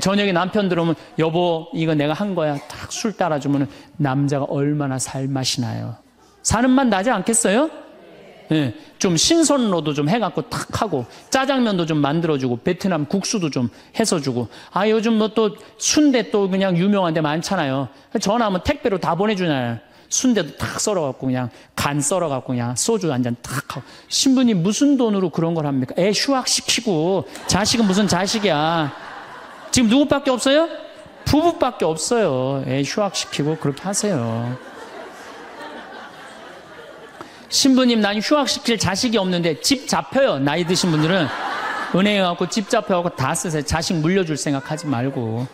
저녁에 남편 들어오면 여보 이거 내가 한 거야 딱 술 따라주면 남자가 얼마나 살맛이 나요. 사는 맛 나지 않겠어요? 네, 좀 신선로도 좀 해갖고 탁 하고 짜장면도 좀 만들어주고 베트남 국수도 좀 해서 주고 요즘 뭐 또 순대 또 그냥 유명한 데 많잖아요. 전화하면 택배로 다 보내주잖아요. 순대도 탁 썰어갖고 그냥 간 썰어갖고 그냥 소주 한 잔 탁 하고 신부님 무슨 돈으로 그런 걸 합니까? 애 휴학시키고 자식은 무슨 자식이야. 지금 누구밖에 없어요? 부부밖에 없어요. 애 휴학시키고 그렇게 하세요. 신부님 난 휴학시킬 자식이 없는데 집 잡혀요. 나이 드신 분들은 은행에 가고 집 잡혀갖고 다 쓰세요. 자식 물려줄 생각하지 말고.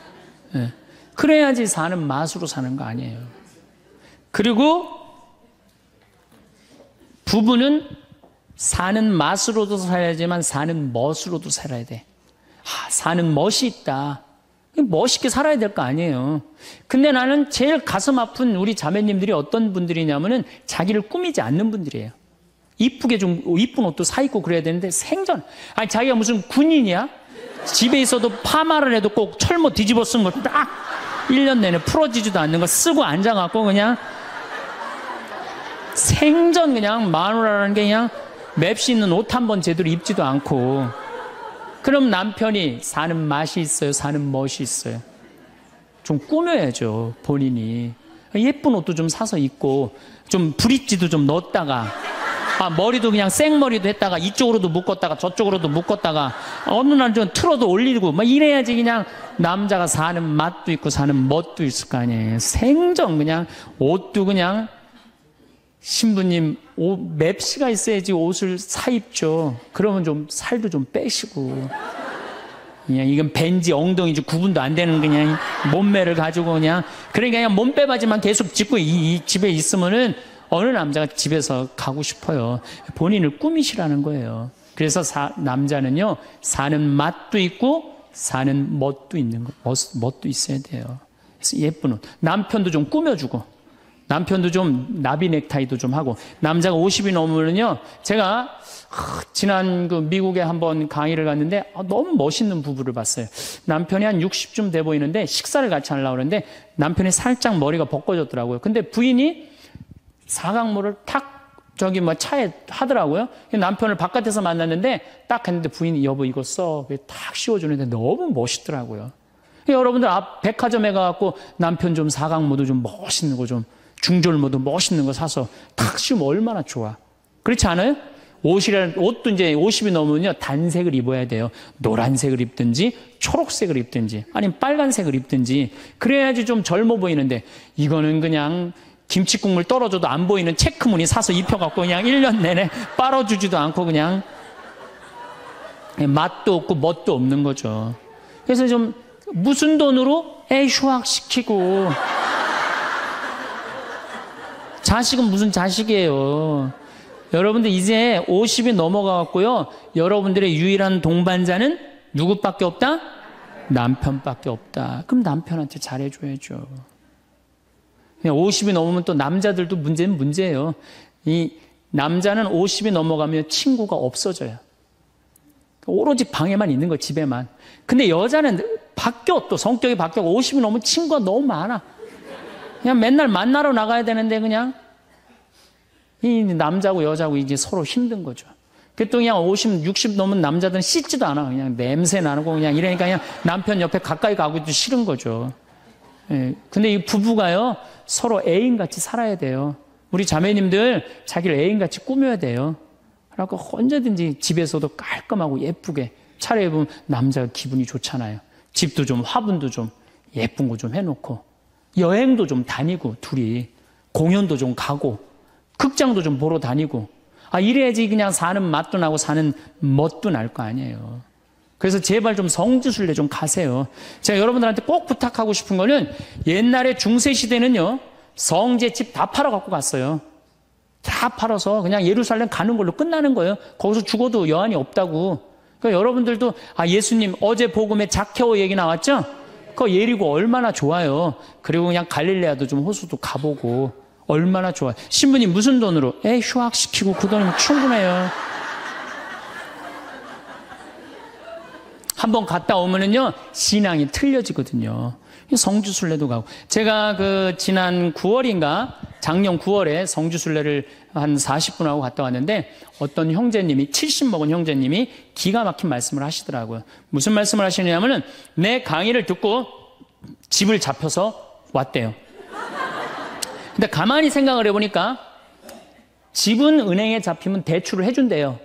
네. 그래야지 사는 맛으로 사는 거 아니에요. 그리고 부부는 사는 맛으로도 살아야지만 사는 멋으로도 살아야 돼. 사는 멋이 있다. 멋있게 살아야 될 거 아니에요. 근데 나는 제일 가슴 아픈 우리 자매님들이 어떤 분들이냐면은 자기를 꾸미지 않는 분들이에요. 이쁘게 좀 이쁜 옷도 사 입고 그래야 되는데 생전 자기가 무슨 군인이야? 집에 있어도 파마를 해도 꼭 철모 뒤집어 쓴 거 딱 1년 내내 풀어지지도 않는 거 쓰고 앉아갖고 그냥 생전 그냥 마누라라는 게 그냥 맵시 있는 옷 한 번 제대로 입지도 않고 그럼 남편이 사는 맛이 있어요? 사는 멋이 있어요? 좀 꾸며야죠, 본인이. 예쁜 옷도 좀 사서 입고, 좀 브릿지도 좀 넣었다가, 머리도 그냥 생머리도 했다가, 이쪽으로도 묶었다가, 저쪽으로도 묶었다가, 어느 날 좀 틀어도 올리고, 이래야지 그냥 남자가 사는 맛도 있고, 사는 멋도 있을 거 아니에요. 생전 그냥, 옷도 그냥, 신부님 맵시가 있어야지 옷을 사 입죠. 그러면 좀 살도 좀 빼시고 그냥 이건 벤지 엉덩이지 구분도 안 되는 그냥 몸매를 가지고 그냥 몸빼바지만 계속 짚고 이 집에 있으면은 어느 남자가 집에서 가고 싶어요. 본인을 꾸미시라는 거예요. 그래서 남자는요 사는 맛도 있고 사는 멋도 있는 거 멋도 있어야 돼요. 그래서 예쁜 옷 남편도 좀 꾸며주고 남편도 좀 나비 넥타이도 좀 하고 남자가 50이 넘으면요 제가 지난 미국에 한번 강의를 갔는데 너무 멋있는 부부를 봤어요. 남편이 한 60쯤 돼 보이는데 식사를 같이 하려고 그러는데 남편이 살짝 머리가 벗겨졌더라고요. 근데 부인이 사각모를 탁 차에 하더라고요. 남편을 바깥에서 만났는데 딱 했는데 부인이 여보 이거 써 탁 씌워주는데 너무 멋있더라고요. 여러분들 백화점에 가갖고 남편 좀 사각모도 좀 멋있는 거 좀 중절모도 멋있는 거 사서 탁 씌우면 얼마나 좋아. 그렇지 않아요? 옷도 이제 50이 넘으면요 단색을 입어야 돼요. 노란색을 입든지 초록색을 입든지 아니면 빨간색을 입든지 그래야지 좀 젊어 보이는데 이거는 그냥 김치 국물 떨어져도 안 보이는 체크무늬 사서 입혀갖고 그냥 1년 내내 빨아주지도 않고 그냥 맛도 없고 멋도 없는 거죠. 그래서 좀 무슨 돈으로 애 휴학시키고 자식은 무슨 자식이에요. 여러분들 이제 50이 넘어가갖고요. 여러분들의 유일한 동반자는 누구밖에 없다? 남편밖에 없다. 그럼 남편한테 잘해줘야죠. 50이 넘으면 또 남자들도 문제는 문제예요. 이 남자는 50이 넘어가면 친구가 없어져요. 오로지 방에만 있는 거 집에만. 근데 여자는 바뀌어 또 성격이 바뀌고 50이 넘으면 친구가 너무 많아. 그냥 맨날 만나러 나가야 되는데 그냥 이 남자고 여자고 이제 서로 힘든 거죠. 그 또 그냥 50, 60 넘은 남자들은 씻지도 않아. 그냥 냄새 나고 그냥 이러니까 그냥 남편 옆에 가까이 가기도 싫은 거죠. 예. 근데 이 부부가요, 서로 애인같이 살아야 돼요. 우리 자매님들 자기를 애인같이 꾸며야 돼요. 그러니까 언제든지 집에서도 깔끔하고 예쁘게 차려입으면 남자가 기분이 좋잖아요. 집도 좀 화분도 좀 예쁜 거 좀 해놓고 여행도 좀 다니고 둘이 공연도 좀 가고 극장도 좀 보러 다니고 이래야지 그냥 사는 맛도 나고 사는 멋도 날 거 아니에요. 그래서 제발 좀 성지순례 좀 가세요. 제가 여러분들한테 꼭 부탁하고 싶은 거는 옛날에 중세시대는요, 성제집 다 팔아갖고 갔어요. 다 팔아서 그냥 예루살렘 가는 걸로 끝나는 거예요. 거기서 죽어도 여한이 없다고. 그러니까 여러분들도 예수님 어제 복음에 자케오 얘기 나왔죠? 그 예리고 얼마나 좋아요. 그리고 그냥 갈릴레아도 좀 호수도 가보고 얼마나 좋아요. 신부님 무슨 돈으로? 휴학시키고 그 돈이면 충분해요. 한번 갔다 오면은요, 신앙이 틀려지거든요. 성지순례도 가고. 제가 지난 9월인가 작년 9월에 성지순례를 한 40분 하고 갔다 왔는데 어떤 형제님이 70 먹은 형제님이 기가 막힌 말씀을 하시더라고요. 무슨 말씀을 하시냐면은 내 강의를 듣고 집을 잡혀서 왔대요. 근데 가만히 생각을 해보니까 집은 은행에 잡히면 대출을 해준대요.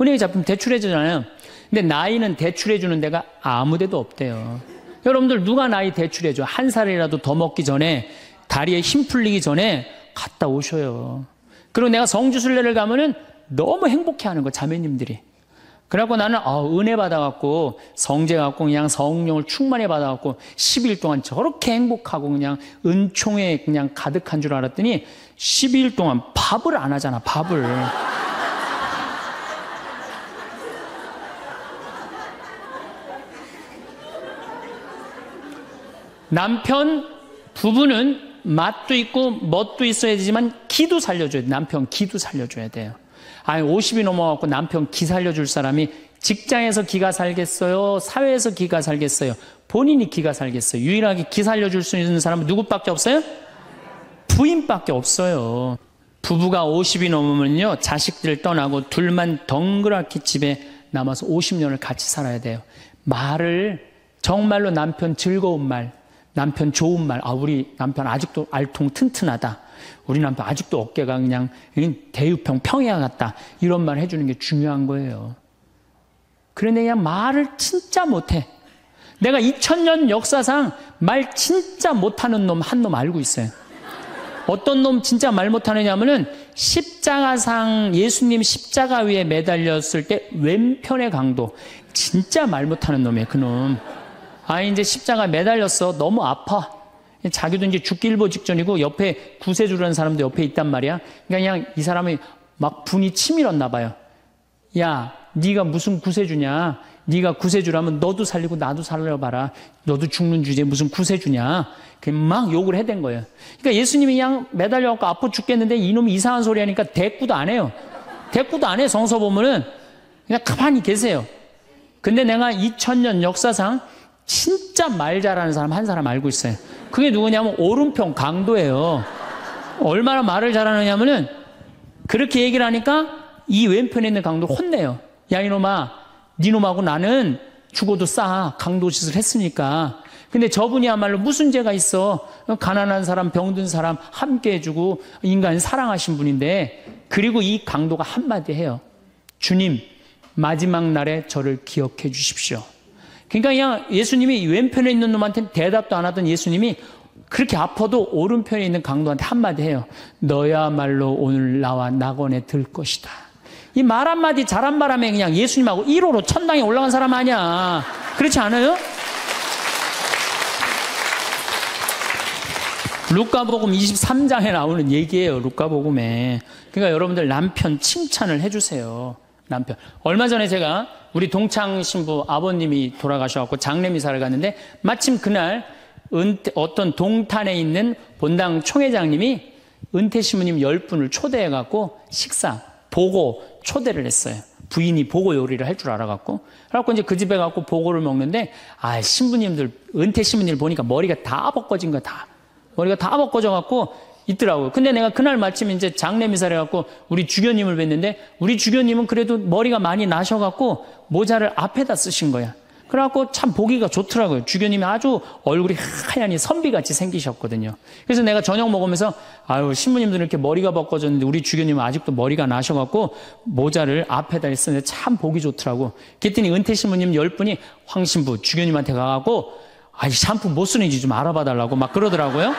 은행에 잡히면 대출해주잖아요. 근데 나이는 대출해주는 데가 아무 데도 없대요. 여러분들 누가 나이 대출해줘? 한 살이라도 더 먹기 전에 다리에 힘 풀리기 전에 갔다 오셔요. 그리고 내가 성지순례를 가면은 너무 행복해하는 거 자매님들이. 그래갖고 나는 은혜 받아갖고 성제 갖고 그냥 성령을 충만히 받아갖고 10일 동안 저렇게 행복하고 그냥 은총에 그냥 가득한 줄 알았더니 12일 동안 밥을 안 하잖아. 밥을. 남편 부부는 맛도 있고 멋도 있어야 되지만 기도 살려줘야 돼. 남편 기도 살려줘야 돼요. 50이 넘어갖고 남편 기 살려줄 사람이 직장에서 기가 살겠어요? 사회에서 기가 살겠어요? 본인이 기가 살겠어요? 유일하게 기 살려줄 수 있는 사람은 누구밖에 없어요? 부인밖에 없어요. 부부가 50이 넘으면요, 자식들 떠나고 둘만 덩그랗게 집에 남아서 50년을 같이 살아야 돼요. 말을 정말로 남편 즐거운 말, 남편 좋은 말, 우리 남편 아직도 알통 튼튼하다. 우리 남편 아직도 어깨가 그냥 대유평 평야 같다. 이런 말 해주는 게 중요한 거예요. 그런데 그냥 말을 진짜 못해. 내가 2000년 역사상 말 진짜 못하는 놈 한 놈 알고 있어요. 어떤 놈 진짜 말 못하느냐면은 십자가상 예수님 십자가 위에 매달렸을 때 왼편의 강도. 진짜 말 못하는 놈이에요, 그 놈. 이제 십자가 매달렸어. 너무 아파. 자기도 이제 죽기 일보 직전이고 옆에 구세주라는 사람도 옆에 있단 말이야. 그러니까 그냥 이 사람이 막 분이 치밀었나 봐요. 야, 네가 무슨 구세주냐? 네가 구세주라면 너도 살리고 나도 살려봐라. 너도 죽는 주제에 무슨 구세주냐? 그냥 막 욕을 해댄 거예요. 그러니까 예수님이 그냥 매달려갖고 아파 죽겠는데 이놈이 이상한 소리 하니까 대꾸도 안 해요. 대꾸도 안 해. 성서 보면은 그냥 가만히 계세요. 근데 내가 2000년 역사상 진짜 말 잘하는 사람 한 사람 알고 있어요. 그게 누구냐면 오른편 강도예요. 얼마나 말을 잘하느냐면은 그렇게 얘기를 하니까 이 왼편에 있는 강도를 혼내요. 야, 이놈아, 니놈하고 나는 죽어도 싸. 강도 짓을 했으니까. 근데 저분이야말로 무슨 죄가 있어. 가난한 사람, 병든 사람 함께 해주고 인간 사랑하신 분인데, 그리고 이 강도가 한마디 해요. 주님, 마지막 날에 저를 기억해 주십시오. 그러니까 그냥 예수님이 왼편에 있는 놈한테 대답도 안 하던 예수님이 그렇게 아파도 오른편에 있는 강도한테 한마디 해요. 너야말로 오늘 나와 낙원에 들 것이다. 이 말 한마디 잘한 바람에 그냥 예수님하고 1호로 천당에 올라간 사람 아니야. 그렇지 않아요? 루카복음 23장에 나오는 얘기예요. 루카복음에. 그러니까 여러분들 남편 칭찬을 해주세요. 남편. 얼마 전에 제가 우리 동창 신부 아버님이 돌아가셔갖고 장례미사를 갔는데 마침 그날 어떤 동탄에 있는 본당 총회장님이 은퇴 신부님 10분을 초대해갖고 식사, 보고 초대를 했어요. 부인이 보고 요리를 할 줄 알아갖고. 그래갖고 이제 그 집에 가고 보고를 먹는데, 신부님들, 은퇴 신부님들 보니까 머리가 다 벗겨진 거야, 다. 머리가 다 벗겨져 갖고 있더라고요. 근데 내가 그날 마침 이제 장례 미사를 해갖고 우리 주교님을 뵀는데 우리 주교님은 그래도 머리가 많이 나셔갖고 모자를 앞에다 쓰신 거야. 그래갖고 참 보기가 좋더라고요. 주교님이 아주 얼굴이 하얀이 선비같이 생기셨거든요. 그래서 내가 저녁 먹으면서 아유 신부님들은 이렇게 머리가 벗겨졌는데 우리 주교님은 아직도 머리가 나셔갖고 모자를 앞에다 쓰는데 참 보기 좋더라고. 그랬더니 은퇴 신부님 10분이 황 신부 주교님한테 가갖고 아이 샴푸 못 쓰는지 좀 알아봐 달라고 막 그러더라고요.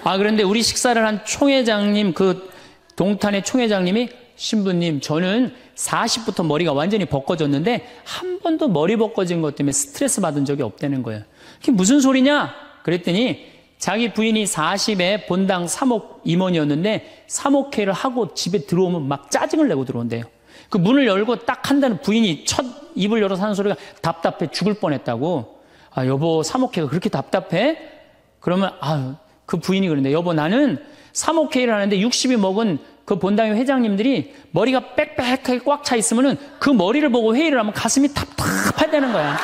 그런데 우리 식사를 한 총회장님, 그 동탄의 총회장님이 신부님, 저는 40부터 머리가 완전히 벗겨졌는데 한 번도 머리 벗겨진 것 때문에 스트레스 받은 적이 없다는 거예요. 그게 무슨 소리냐? 그랬더니 자기 부인이 40에 본당 3옥 임원이었는데 3옥회를 하고 집에 들어오면 막 짜증을 내고 들어온대요. 그 문을 열고 딱 한다는 부인이 첫 입을 열어서 하는 소리가 답답해 죽을 뻔했다고. 여보 3옥회가 그렇게 답답해? 그러면 그 부인이 그러는데 여보 나는 3옥회를 하는데 60이 먹은 그 본당의 회장님들이 머리가 빽빽하게 꽉 차 있으면은 그 머리를 보고 회의를 하면 가슴이 답답하다는 거야.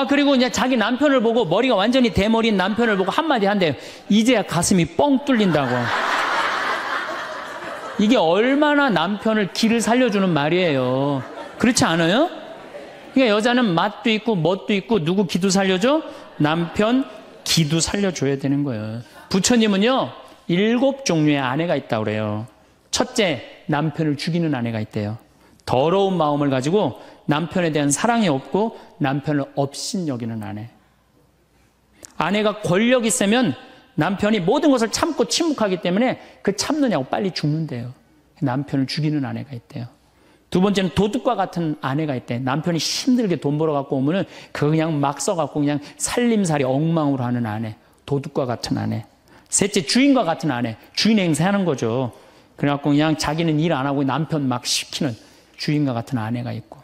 그리고 이제 자기 남편을 보고 머리가 완전히 대머리인 남편을 보고 한마디 한대요. 이제야 가슴이 뻥 뚫린다고. 이게 얼마나 남편을 기를 살려주는 말이에요. 그렇지 않아요? 그러니까 여자는 맛도 있고 멋도 있고 누구 기도 살려줘? 남편 기도 살려줘야 되는 거예요. 부처님은요 7종류의 아내가 있다고 그래요. 첫째, 남편을 죽이는 아내가 있대요. 더러운 마음을 가지고 남편에 대한 사랑이 없고 남편을 업신여기는 아내. 아내가 권력 있으면 남편이 모든 것을 참고 침묵하기 때문에 그 참느냐고 빨리 죽는데요. 남편을 죽이는 아내가 있대요. 두 번째는 도둑과 같은 아내가 있대. 남편이 힘들게 돈 벌어 갖고 오면은 그거 그냥 막 써갖고 그냥 살림살이 엉망으로 하는 아내. 도둑과 같은 아내. 셋째, 주인과 같은 아내. 주인 행세하는 거죠. 그래갖고 그냥 자기는 일 안 하고 남편 막 시키는 주인과 같은 아내가 있고.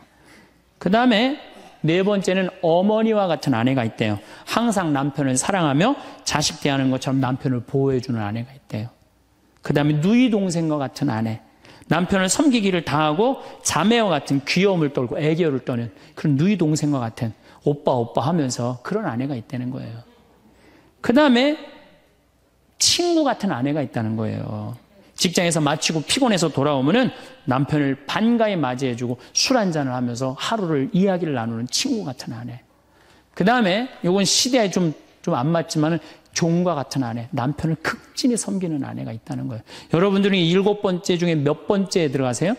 그 다음에 네 번째는 어머니와 같은 아내가 있대요. 항상 남편을 사랑하며 자식 대하는 것처럼 남편을 보호해주는 아내가 있대요. 그 다음에 누이 동생과 같은 아내. 남편을 섬기기를 다하고 자매와 같은 귀여움을 떨고 애교를 떠는 그런 누이 동생과 같은 오빠 하면서 그런 아내가 있다는 거예요. 그 다음에 친구 같은 아내가 있다는 거예요. 직장에서 마치고 피곤해서 돌아오면은 남편을 반가이 맞이해주고 술 한잔을 하면서 하루를 이야기를 나누는 친구 같은 아내. 그 다음에 이건 시대에 좀 안 맞지만은 종과 같은 아내, 남편을 극진히 섬기는 아내가 있다는 거예요. 여러분들은 7번째 중에 몇 번째에 들어가세요?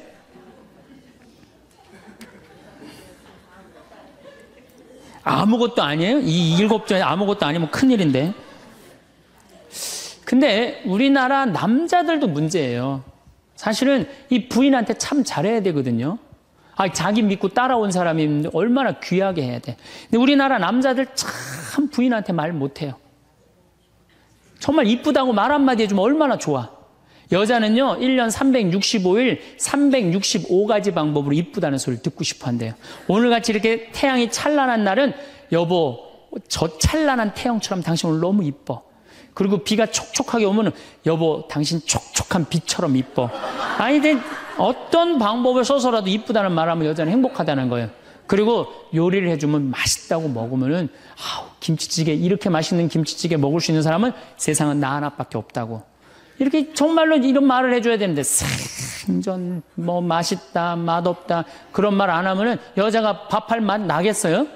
아무것도 아니에요? 이 7번째 아무것도 아니면 큰일인데. 근데 우리나라 남자들도 문제예요. 사실은 이 부인한테 참 잘해야 되거든요. 자기 믿고 따라온 사람이 얼마나 귀하게 해야 돼. 근데 우리나라 남자들 참 부인한테 말 못해요. 정말 이쁘다고 말 한마디 해주면 얼마나 좋아. 여자는요 1년 365일 365가지 방법으로 이쁘다는 소리를 듣고 싶어 한대요. 오늘같이 이렇게 태양이 찬란한 날은 여보 저 찬란한 태양처럼 당신 오늘 너무 이뻐. 그리고 비가 촉촉하게 오면 여보 당신 촉촉한 비처럼 이뻐. 어떤 방법을 써서라도 이쁘다는 말하면 여자는 행복하다는 거예요. 그리고 요리를 해주면 맛있다고 먹으면은 김치찌개 이렇게 맛있는 김치찌개 먹을 수 있는 사람은 세상은 나 하나밖에 없다고. 이렇게 정말로 이런 말을 해줘야 되는데 생전 뭐 맛있다 맛없다 그런 말 안 하면은 여자가 밥할 맛 나겠어요?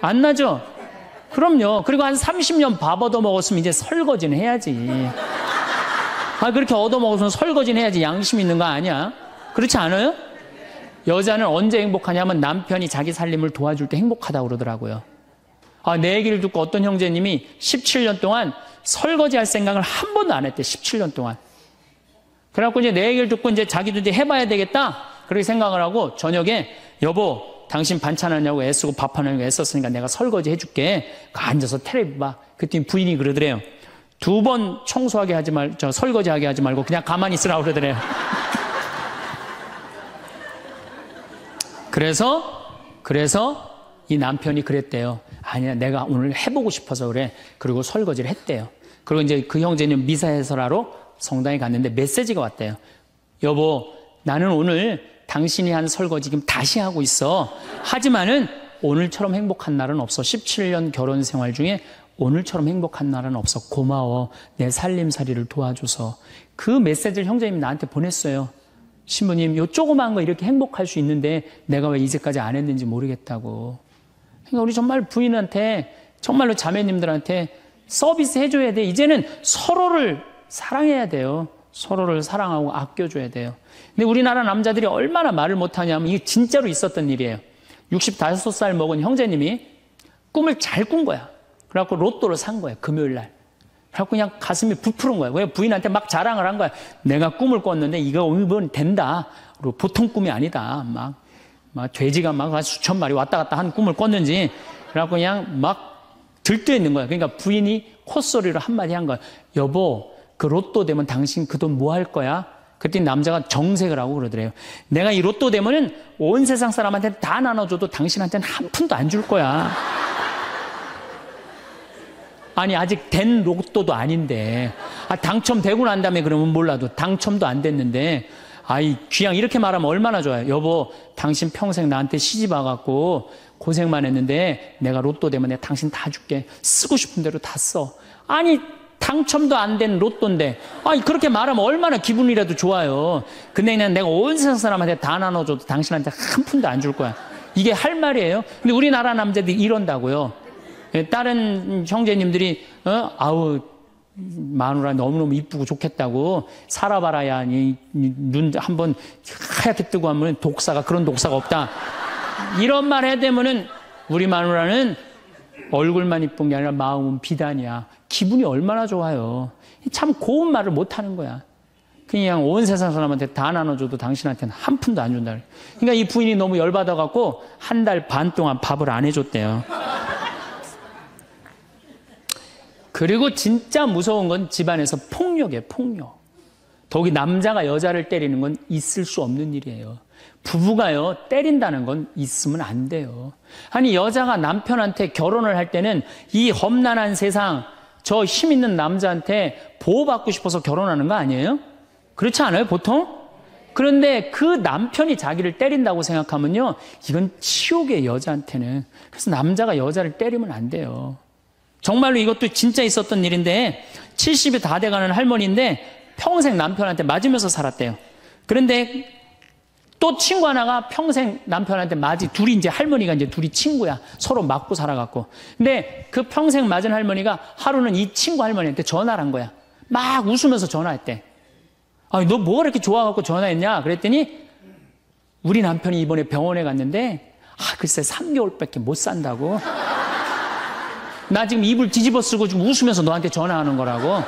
안 나죠? 그럼요. 그리고 한 30년 밥 얻어먹었으면 이제 설거지는 해야지. 그렇게 얻어먹었으면 설거지는 해야지. 양심 있는 거 아니야? 그렇지 않아요? 여자는 언제 행복하냐면 남편이 자기 살림을 도와줄 때 행복하다고 그러더라고요. 내 얘기를 듣고 어떤 형제님이 17년 동안 설거지할 생각을 한 번도 안 했대. 17년 동안. 그래갖고 이제 내 얘기를 듣고 이제 자기도 이제 해봐야 되겠다. 그렇게 생각을 하고 저녁에 여보 당신 반찬하냐고 애쓰고 밥하냐고 애썼으니까 내가 설거지 해줄게. 앉아서 텔레비 봐. 그랬더니 부인이 그러더래요. 2번 청소하게 하지 설거지하게 하지 말고 그냥 가만히 있으라고 그러더래요. 그래서 이 남편이 그랬대요. 아니야, 내가 오늘 해보고 싶어서 그래. 그리고 설거지를 했대요. 그리고 이제 그 형제는 미사 해설하러 성당에 갔는데 메시지가 왔대요. 여보, 나는 오늘 당신이 한 설거지 지금 다시 하고 있어. 하지만은 오늘처럼 행복한 날은 없어. 17년 결혼 생활 중에 오늘처럼 행복한 날은 없어. 고마워. 내 살림살이를 도와줘서. 그 메시지를 형제님이 나한테 보냈어요. 신부님, 요 조그만 거 이렇게 행복할 수 있는데 내가 왜 이제까지 안 했는지 모르겠다고. 그러니까 우리 정말 부인한테, 정말로 자매님들한테 서비스 해줘야 돼. 이제는 서로를 사랑해야 돼요. 서로를 사랑하고 아껴줘야 돼요. 근데 우리나라 남자들이 얼마나 말을 못하냐면 이게 진짜로 있었던 일이에요. 65살 먹은 형제님이 꿈을 잘 꾼 거야. 그래갖고 로또를 산 거야, 금요일 날. 그래갖고 그냥 가슴이 부풀은 거야. 왜? 부인한테 막 자랑을 한 거야. 내가 꿈을 꿨는데 이거 오늘 된다. 그리고 보통 꿈이 아니다. 막 돼지가 막 수천 마리 왔다 갔다 한 꿈을 꿨는지. 그래갖고 그냥 막 들떠있는 거야. 그러니까 부인이 콧소리로 한마디 한 거야. 여보, 그 로또 되면 당신 그 돈 뭐 할 거야? 그랬더니 남자가 정색을 하고 그러더래요. 내가 이 로또 되면은 온 세상 사람한테 다 나눠줘도 당신한테는 한 푼도 안 줄 거야. 아니, 아직 된 로또도 아닌데. 당첨되고 난 다음에 그러면 몰라도 당첨도 안 됐는데. 귀양 이렇게 말하면 얼마나 좋아요. 여보, 당신 평생 나한테 시집 와갖고 고생만 했는데 내가 로또 되면 내가 당신 다 줄게. 쓰고 싶은 대로 다 써. 아니, 당첨도 안 된 로또인데. 그렇게 말하면 얼마나 기분이라도 좋아요. 근데 그냥 내가 온 세상 사람한테 다 나눠줘도 당신한테 한 푼도 안 줄 거야. 이게 할 말이에요. 근데 우리나라 남자들이 이런다고요. 다른 형제님들이 마누라 너무너무 이쁘고 좋겠다고 살아봐라야 눈 한번 하얗게 뜨고 하면 그런 독사가 없다. 이런 말 해야 되면은 우리 마누라는 얼굴만 이쁜 게 아니라 마음은 비단이야. 기분이 얼마나 좋아요. 참 고운 말을 못 하는 거야. 그냥 온 세상 사람한테 다 나눠줘도 당신한테는 한 푼도 안 준다. 그러니까 이 부인이 너무 열받아갖고 한 달 반 동안 밥을 안 해줬대요. 그리고 진짜 무서운 건 집안에서 폭력이에요, 폭력. 더욱이 남자가 여자를 때리는 건 있을 수 없는 일이에요. 부부가요, 때린다는 건 있으면 안 돼요. 아니, 여자가 남편한테 결혼을 할 때는 이 험난한 세상, 저 힘 있는 남자한테 보호받고 싶어서 결혼하는 거 아니에요? 그렇지 않아요, 보통? 그런데 그 남편이 자기를 때린다고 생각하면요, 이건 치욕이에요, 여자한테는. 그래서 남자가 여자를 때리면 안 돼요. 정말로 이것도 진짜 있었던 일인데 70이 다 돼가는 할머니인데 평생 남편한테 맞으면서 살았대요. 그런데 또 친구 하나가 평생 남편한테 둘이 이제 할머니가 이제 둘이 친구야. 서로 맞고 살아갖고. 근데 그 평생 맞은 할머니가 하루는 이 친구 할머니한테 전화를 한 거야. 막 웃으면서 전화했대. 너 뭐가 이렇게 좋아갖고 전화했냐? 그랬더니 우리 남편이 이번에 병원에 갔는데 글쎄 3개월밖에 못 산다고. 나 지금 입을 뒤집어 쓰고 지금 웃으면서 너한테 전화하는 거라고.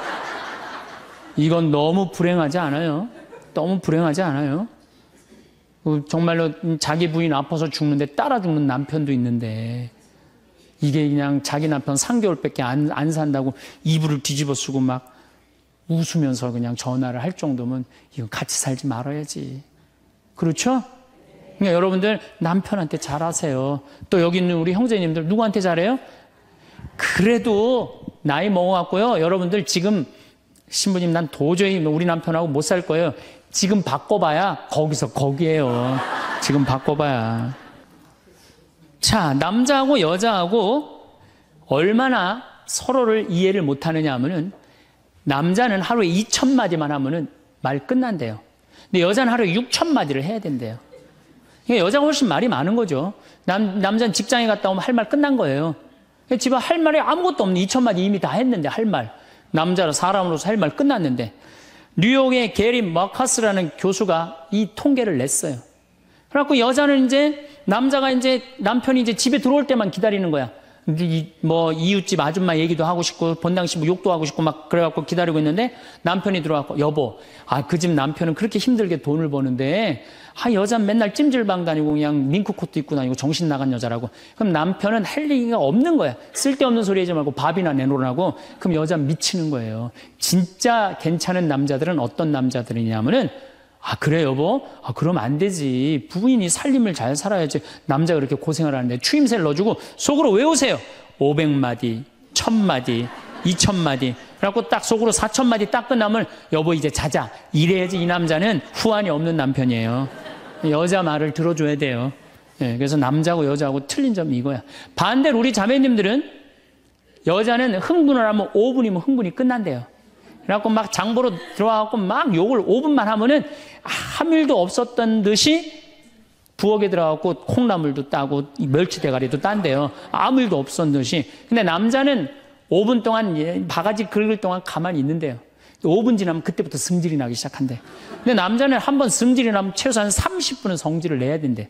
이건 너무 불행하지 않아요? 너무 불행하지 않아요? 정말로 자기 부인 아파서 죽는데 따라 죽는 남편도 있는데 이게 그냥 자기 남편 3개월밖에 안 산다고 이불을 뒤집어 쓰고 막 웃으면서 그냥 전화를 할 정도면 이거 같이 살지 말아야지. 그렇죠? 그러니까 여러분들 남편한테 잘하세요. 또 여기 있는 우리 형제님들 누구한테 잘해요? 그래도 나이 먹어갖고요. 여러분들 지금 신부님 난 도저히 우리 남편하고 못 살 거예요. 지금 바꿔봐야 거기서 거기에요. 지금 바꿔봐야. 자, 남자하고 여자하고 얼마나 서로를 이해를 못하느냐 하면은 남자는 하루에 2,000마디만 하면은 말 끝난대요. 근데 여자는 하루에 6,000마디를 해야 된대요. 그러니까 여자가 훨씬 말이 많은 거죠. 남자는 직장에 갔다 오면 할 말 끝난 거예요. 집에 할 말이 아무것도 없는 2,000마디 이미 다 했는데 할 말. 남자로 사람으로서 할 말 끝났는데 뉴욕의 게리 머카스라는 교수가 이 통계를 냈어요. 그래갖고 여자는 남자가 남편이 집에 들어올 때만 기다리는 거야. 이웃집 아줌마 얘기도 하고 싶고 본당시 욕도 하고 싶고 막 그래갖고 기다리고 있는데 남편이 들어와서 여보, 그 집 남편은 그렇게 힘들게 돈을 버는데 여자는 맨날 찜질방 다니고 그냥 밍크코트 입고 다니고 정신 나간 여자라고. 그럼 남편은 할 얘기가 없는 거야. 쓸데없는 소리 하지 말고 밥이나 내놓으라고. 그럼 여자는 미치는 거예요. 진짜 괜찮은 남자들은 어떤 남자들이냐면은 그래 여보? 그럼 안 되지. 부인이 살림을 잘 살아야지. 남자가 그렇게 고생을 하는데 추임새를 넣어주고 속으로 외우세요. 500마디, 1000마디, 2000마디. 그래갖고 딱 속으로 4000마디 딱 끝나면 여보 이제 자자. 이래야지 이 남자는 후환이 없는 남편이에요. 여자 말을 들어줘야 돼요. 예, 그래서 남자하고 여자하고 틀린 점이 이거야. 반대로 우리 자매님들은 여자는 흥분을 하면 5분이면 흥분이 끝난대요. 그래갖고 막 장보러 들어와갖고 막 욕을 5분만 하면은 아무 일도 없었던 듯이 부엌에 들어가고 콩나물도 따고 멸치 대가리도 딴대요. 아무 일도 없었던 듯이. 근데 남자는 5분 동안 바가지 긁을 동안 가만히 있는데요. 5분 지나면 그때부터 승질이 나기 시작한대. 근데 남자는 한번 승질이 나면 최소한 30분은 성질을 내야 된대.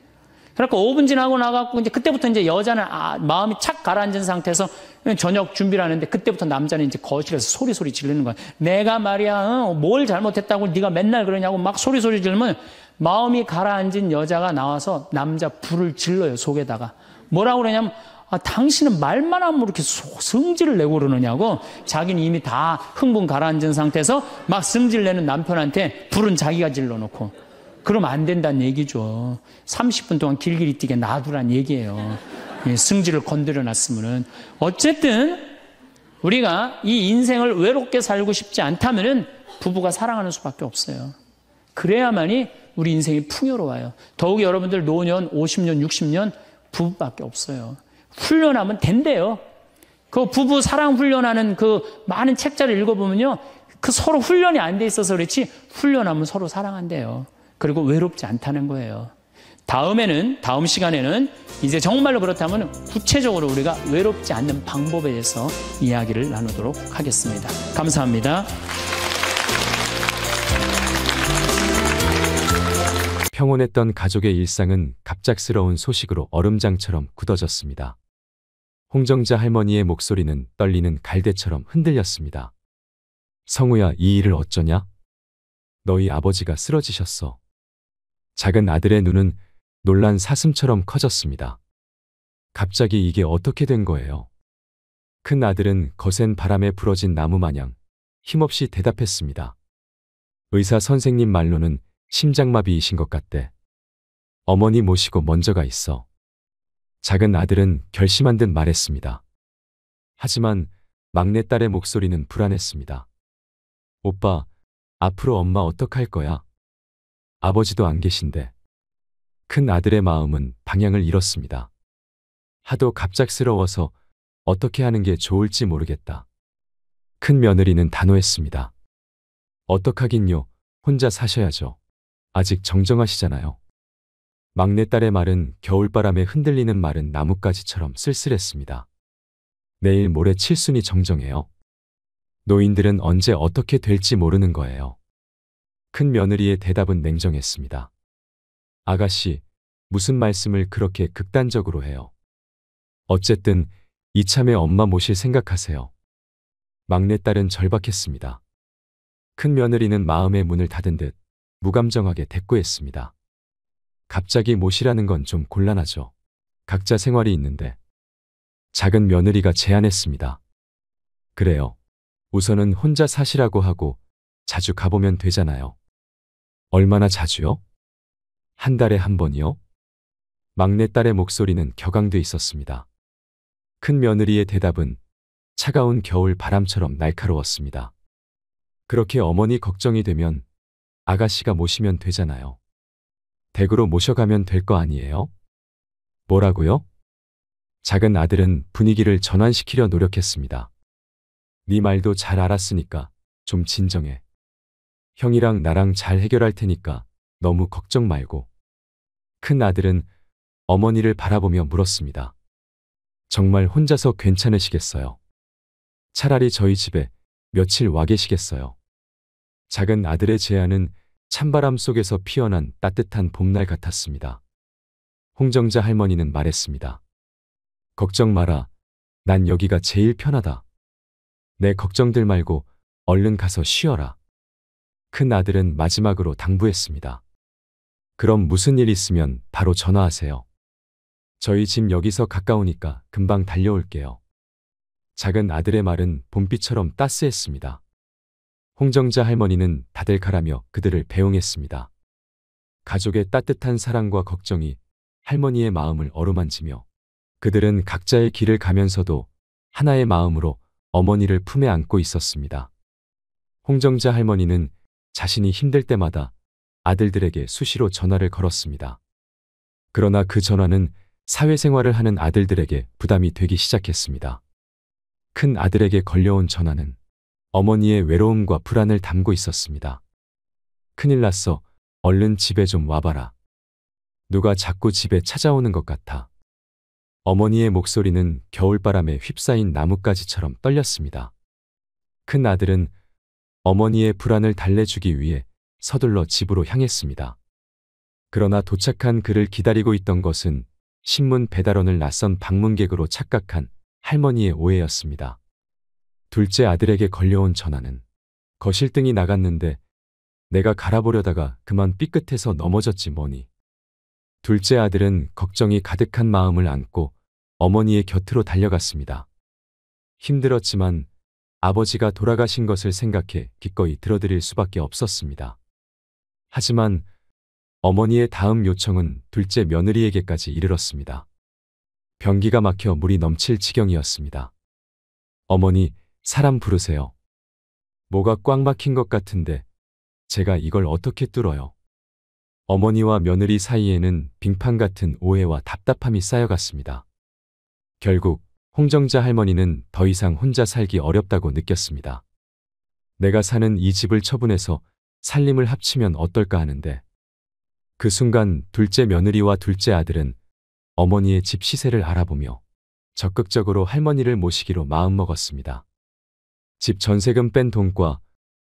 그러니까 5분 지나고 나가고 이제 그때부터 이제 여자는 마음이 착 가라앉은 상태에서 저녁 준비를 하는데 그때부터 남자는 이제 거실에서 소리 지르는 거야. 내가 말이야 뭘 잘못했다고 네가 맨날 그러냐고 막 소리 지르면 마음이 가라앉은 여자가 나와서 남자 불을 질러요, 속에다가. 뭐라고 그러냐면 당신은 말만 하면 이렇게 성질을 내고 그러느냐고. 자기는 이미 다 흥분 가라앉은 상태에서 막 성질 내는 남편한테 불은 자기가 질러놓고. 그러면 안 된다는 얘기죠. 30분 동안 길길이 뛰게 놔두란 얘기예요. 승질을 건드려 놨으면은. 어쨌든 우리가 이 인생을 외롭게 살고 싶지 않다면은 부부가 사랑하는 수밖에 없어요. 그래야만이 우리 인생이 풍요로워요. 더욱이 여러분들 노년 50년 60년 부부밖에 없어요. 훈련하면 된대요. 그 부부 사랑 훈련하는 그 많은 책자를 읽어보면요, 그 서로 훈련이 안 돼 있어서 그렇지 훈련하면 서로 사랑한대요. 그리고 외롭지 않다는 거예요. 다음 시간에는 이제 정말로 그렇다면 구체적으로 우리가 외롭지 않는 방법에 대해서 이야기를 나누도록 하겠습니다. 감사합니다. 평온했던 가족의 일상은 갑작스러운 소식으로 얼음장처럼 굳어졌습니다. 홍정자 할머니의 목소리는 떨리는 갈대처럼 흔들렸습니다. 성우야, 이 일을 어쩌냐? 너희 아버지가 쓰러지셨어. 작은 아들의 눈은 놀란 사슴처럼 커졌습니다. 갑자기 이게 어떻게 된 거예요? 큰 아들은 거센 바람에 부러진 나무 마냥 힘없이 대답했습니다. 의사 선생님 말로는 심장마비이신 것 같대. 어머니 모시고 먼저 가 있어. 작은 아들은 결심한 듯 말했습니다. 하지만 막내딸의 목소리는 불안했습니다. 오빠, 앞으로 엄마 어떡할 거야? 아버지도 안 계신데. 큰 아들의 마음은 방향을 잃었습니다. 하도 갑작스러워서 어떻게 하는 게 좋을지 모르겠다. 큰 며느리는 단호했습니다. 어떡하긴요, 혼자 사셔야죠. 아직 정정하시잖아요. 막내딸의 말은 겨울바람에 흔들리는 마른 나뭇가지처럼 쓸쓸했습니다. 내일 모레 칠순이 정정해요. 노인들은 언제 어떻게 될지 모르는 거예요. 큰 며느리의 대답은 냉정했습니다. 아가씨, 무슨 말씀을 그렇게 극단적으로 해요? 어쨌든 이참에 엄마 모실 생각하세요. 막내딸은 절박했습니다. 큰 며느리는 마음의 문을 닫은 듯 무감정하게 대꾸했습니다. 갑자기 모시라는 건 좀 곤란하죠. 각자 생활이 있는데. 작은 며느리가 제안했습니다. 그래요. 우선은 혼자 사시라고 하고 자주 가보면 되잖아요. 얼마나 자주요? 한 달에 한 번이요? 막내딸의 목소리는 격앙돼 있었습니다. 큰 며느리의 대답은 차가운 겨울 바람처럼 날카로웠습니다. 그렇게 어머니 걱정이 되면 아가씨가 모시면 되잖아요. 댁으로 모셔가면 될 거 아니에요? 뭐라고요? 작은 아들은 분위기를 전환시키려 노력했습니다. 네 말도 잘 알았으니까 좀 진정해. 형이랑 나랑 잘 해결할 테니까 너무 걱정 말고. 큰 아들은 어머니를 바라보며 물었습니다. 정말 혼자서 괜찮으시겠어요? 차라리 저희 집에 며칠 와 계시겠어요? 작은 아들의 제안은 찬바람 속에서 피어난 따뜻한 봄날 같았습니다. 홍정자 할머니는 말했습니다. 걱정 마라. 난 여기가 제일 편하다. 내 걱정들 말고 얼른 가서 쉬어라. 큰 아들은 마지막으로 당부했습니다. 그럼 무슨 일 있으면 바로 전화하세요. 저희 집 여기서 가까우니까 금방 달려올게요. 작은 아들의 말은 봄비처럼 따스했습니다. 홍정자 할머니는 다들 가라며 그들을 배웅했습니다. 가족의 따뜻한 사랑과 걱정이 할머니의 마음을 어루만지며 그들은 각자의 길을 가면서도 하나의 마음으로 어머니를 품에 안고 있었습니다. 홍정자 할머니는 자신이 힘들 때마다 아들들에게 수시로 전화를 걸었습니다. 그러나 그 전화는 사회생활을 하는 아들들에게 부담이 되기 시작했습니다. 큰 아들에게 걸려온 전화는 어머니의 외로움과 불안을 담고 있었습니다. 큰일 났어. 얼른 집에 좀 와봐라. 누가 자꾸 집에 찾아오는 것 같아. 어머니의 목소리는 겨울바람에 휩싸인 나뭇가지처럼 떨렸습니다. 큰 아들은 어머니의 불안을 달래주기 위해 서둘러 집으로 향했습니다. 그러나 도착한 그를 기다리고 있던 것은 신문 배달원을 낯선 방문객으로 착각한 할머니의 오해였습니다. 둘째 아들에게 걸려온 전화는 거실등이 나갔는데 내가 갈아보려다가 그만 삐끗해서 넘어졌지 뭐니. 둘째 아들은 걱정이 가득한 마음을 안고 어머니의 곁으로 달려갔습니다. 힘들었지만 아버지가 돌아가신 것을 생각해 기꺼이 들어드릴 수밖에 없었습니다. 하지만 어머니의 다음 요청은 둘째 며느리에게까지 이르렀습니다. 변기가 막혀 물이 넘칠 지경이었습니다. 어머니, 사람 부르세요. 뭐가 꽉 막힌 것 같은데 제가 이걸 어떻게 뚫어요? 어머니와 며느리 사이에는 빙판 같은 오해와 답답함이 쌓여갔습니다. 결국 홍정자 할머니는 더 이상 혼자 살기 어렵다고 느꼈습니다. 내가 사는 이 집을 처분해서 살림을 합치면 어떨까 하는데 그 순간 둘째 며느리와 둘째 아들은 어머니의 집 시세를 알아보며 적극적으로 할머니를 모시기로 마음먹었습니다. 집 전세금 뺀 돈과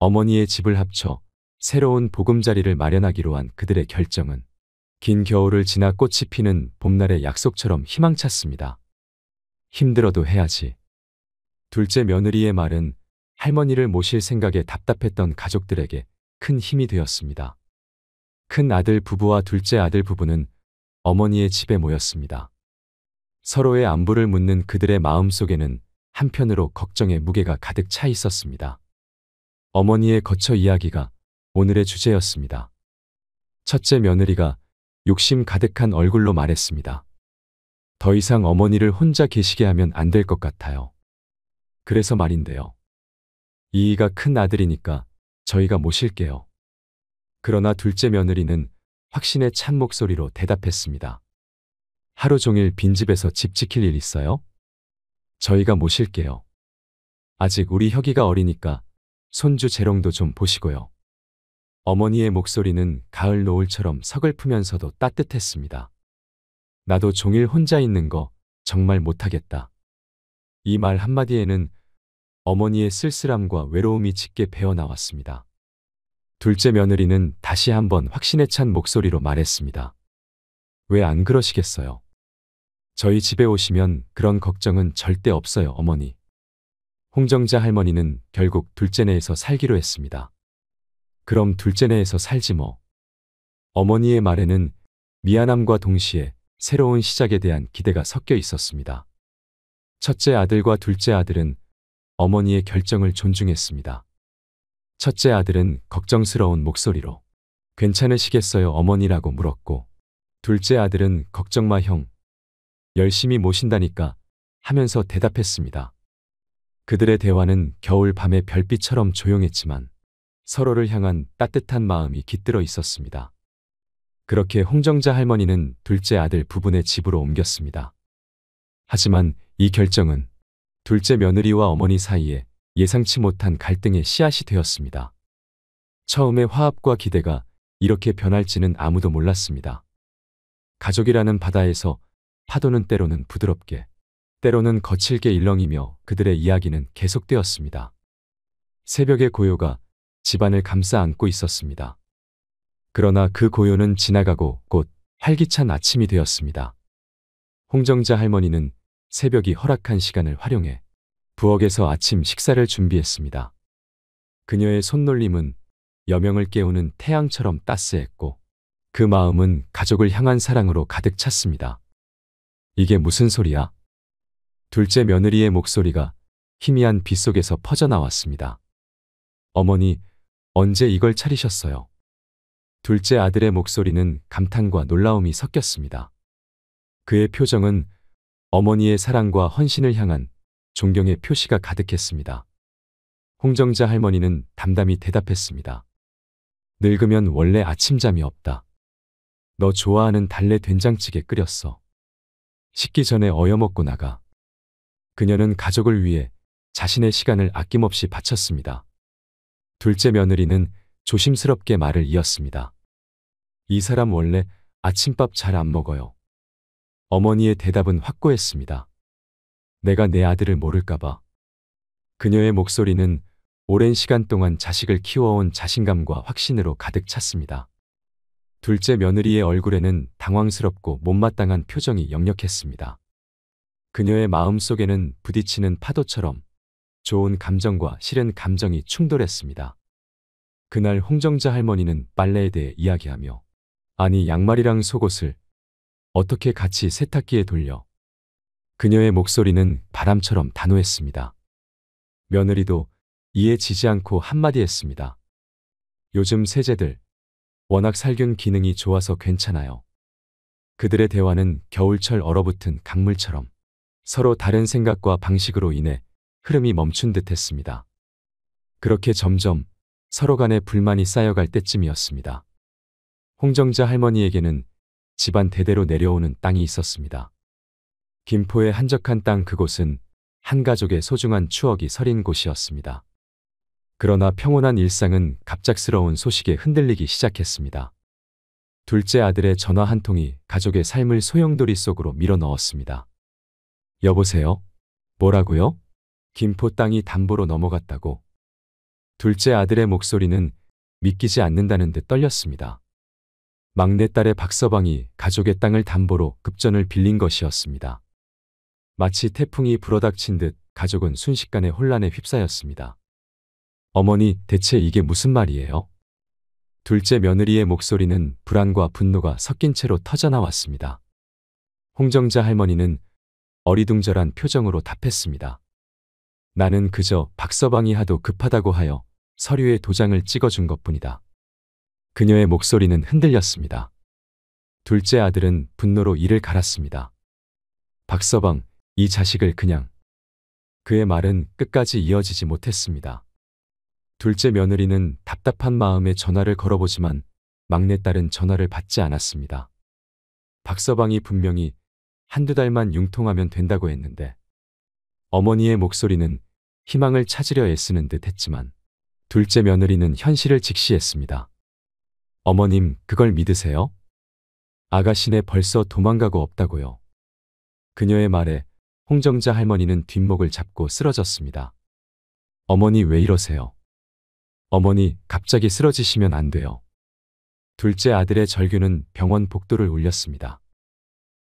어머니의 집을 합쳐 새로운 보금자리를 마련하기로 한 그들의 결정은 긴 겨울을 지나 꽃이 피는 봄날의 약속처럼 희망찼습니다. 힘들어도 해야지. 둘째 며느리의 말은 할머니를 모실 생각에 답답했던 가족들에게 큰 힘이 되었습니다. 큰 아들 부부와 둘째 아들 부부는 어머니의 집에 모였습니다. 서로의 안부를 묻는 그들의 마음속에는 한편으로 걱정의 무게가 가득 차 있었습니다. 어머니의 거처 이야기가 오늘의 주제였습니다. 첫째 며느리가 욕심 가득한 얼굴로 말했습니다. 더 이상 어머니를 혼자 계시게 하면 안 될 것 같아요. 그래서 말인데요. 이이가 큰 아들이니까 저희가 모실게요. 그러나 둘째 며느리는 확신에 찬 목소리로 대답했습니다. 하루 종일 빈집에서 집 지킬 일 있어요? 저희가 모실게요. 아직 우리 혁이가 어리니까 손주 재롱도 좀 보시고요. 어머니의 목소리는 가을 노을처럼 서글프면서도 따뜻했습니다. 나도 종일 혼자 있는 거 정말 못하겠다. 이 말 한마디에는 어머니의 쓸쓸함과 외로움이 짙게 배어나왔습니다. 둘째 며느리는 다시 한번 확신에 찬 목소리로 말했습니다. 왜 안 그러시겠어요? 저희 집에 오시면 그런 걱정은 절대 없어요, 어머니. 홍정자 할머니는 결국 둘째네에서 살기로 했습니다. 그럼 둘째네에서 살지 뭐. 어머니의 말에는 미안함과 동시에 새로운 시작에 대한 기대가 섞여 있었습니다. 첫째 아들과 둘째 아들은 어머니의 결정을 존중했습니다. 첫째 아들은 걱정스러운 목소리로 괜찮으시겠어요, 어머니라고 물었고, 둘째 아들은 걱정 마, 형. 열심히 모신다니까 하면서 대답했습니다. 그들의 대화는 겨울 밤의 별빛처럼 조용했지만 서로를 향한 따뜻한 마음이 깃들어 있었습니다. 그렇게 홍정자 할머니는 둘째 아들 부부네 집으로 옮겼습니다. 하지만 이 결정은 둘째 며느리와 어머니 사이에 예상치 못한 갈등의 씨앗이 되었습니다. 처음에 화합과 기대가 이렇게 변할지는 아무도 몰랐습니다. 가족이라는 바다에서 파도는 때로는 부드럽게, 때로는 거칠게 일렁이며 그들의 이야기는 계속되었습니다. 새벽의 고요가 집안을 감싸 안고 있었습니다. 그러나 그 고요는 지나가고 곧 활기찬 아침이 되었습니다. 홍정자 할머니는 새벽이 허락한 시간을 활용해 부엌에서 아침 식사를 준비했습니다. 그녀의 손놀림은 여명을 깨우는 태양처럼 따스했고 그 마음은 가족을 향한 사랑으로 가득 찼습니다. 이게 무슨 소리야? 둘째 며느리의 목소리가 희미한 빛 속에서 퍼져나왔습니다. 어머니, 언제 이걸 차리셨어요? 둘째 아들의 목소리는 감탄과 놀라움이 섞였습니다. 그의 표정은 어머니의 사랑과 헌신을 향한 존경의 표시가 가득했습니다. 홍정자 할머니는 담담히 대답했습니다. 늙으면 원래 아침잠이 없다. 너 좋아하는 달래 된장찌개 끓였어. 식기 전에 어여먹고 나가. 그녀는 가족을 위해 자신의 시간을 아낌없이 바쳤습니다. 둘째 며느리는 조심스럽게 말을 이었습니다. 이 사람 원래 아침밥 잘 안 먹어요. 어머니의 대답은 확고했습니다. 내가 내 아들을 모를까봐. 그녀의 목소리는 오랜 시간 동안 자식을 키워온 자신감과 확신으로 가득 찼습니다. 둘째 며느리의 얼굴에는 당황스럽고 못마땅한 표정이 역력했습니다. 그녀의 마음속에는 부딪히는 파도처럼 좋은 감정과 싫은 감정이 충돌했습니다. 그날 홍정자 할머니는 빨래에 대해 이야기하며 아니 양말이랑 속옷을 어떻게 같이 세탁기에 돌려. 그녀의 목소리는 바람처럼 단호했습니다. 며느리도 이에 지지 않고 한마디 했습니다. 요즘 세제들 워낙 살균 기능이 좋아서 괜찮아요. 그들의 대화는 겨울철 얼어붙은 강물처럼 서로 다른 생각과 방식으로 인해 흐름이 멈춘 듯 했습니다. 그렇게 점점 서로 간의 불만이 쌓여갈 때쯤이었습니다. 홍정자 할머니에게는 집안 대대로 내려오는 땅이 있었습니다. 김포의 한적한 땅 그곳은 한 가족의 소중한 추억이 서린 곳이었습니다. 그러나 평온한 일상은 갑작스러운 소식에 흔들리기 시작했습니다. 둘째 아들의 전화 한 통이 가족의 삶을 소용돌이 속으로 밀어넣었습니다. 여보세요? 뭐라고요? 김포 땅이 담보로 넘어갔다고. 둘째 아들의 목소리는 믿기지 않는다는 듯 떨렸습니다. 막내딸의 박서방이 가족의 땅을 담보로 급전을 빌린 것이었습니다. 마치 태풍이 불어닥친 듯 가족은 순식간에 혼란에 휩싸였습니다. 어머니, 대체 이게 무슨 말이에요? 둘째 며느리의 목소리는 불안과 분노가 섞인 채로 터져나왔습니다. 홍정자 할머니는 어리둥절한 표정으로 답했습니다. 나는 그저 박서방이 하도 급하다고 하여 서류에 도장을 찍어준 것뿐이다. 그녀의 목소리는 흔들렸습니다. 둘째 아들은 분노로 이를 갈았습니다. 박서방, 이 자식을 그냥. 그의 말은 끝까지 이어지지 못했습니다. 둘째 며느리는 답답한 마음에 전화를 걸어보지만 막내딸은 전화를 받지 않았습니다. 박서방이 분명히 한두 달만 융통하면 된다고 했는데 어머니의 목소리는 희망을 찾으려 애쓰는 듯 했지만 둘째 며느리는 현실을 직시했습니다. 어머님, 그걸 믿으세요? 아가씨네 벌써 도망가고 없다고요. 그녀의 말에 홍정자 할머니는 뒷목을 잡고 쓰러졌습니다. 어머니 왜 이러세요? 어머니, 갑자기 쓰러지시면 안 돼요. 둘째 아들의 절규는 병원 복도를 울렸습니다.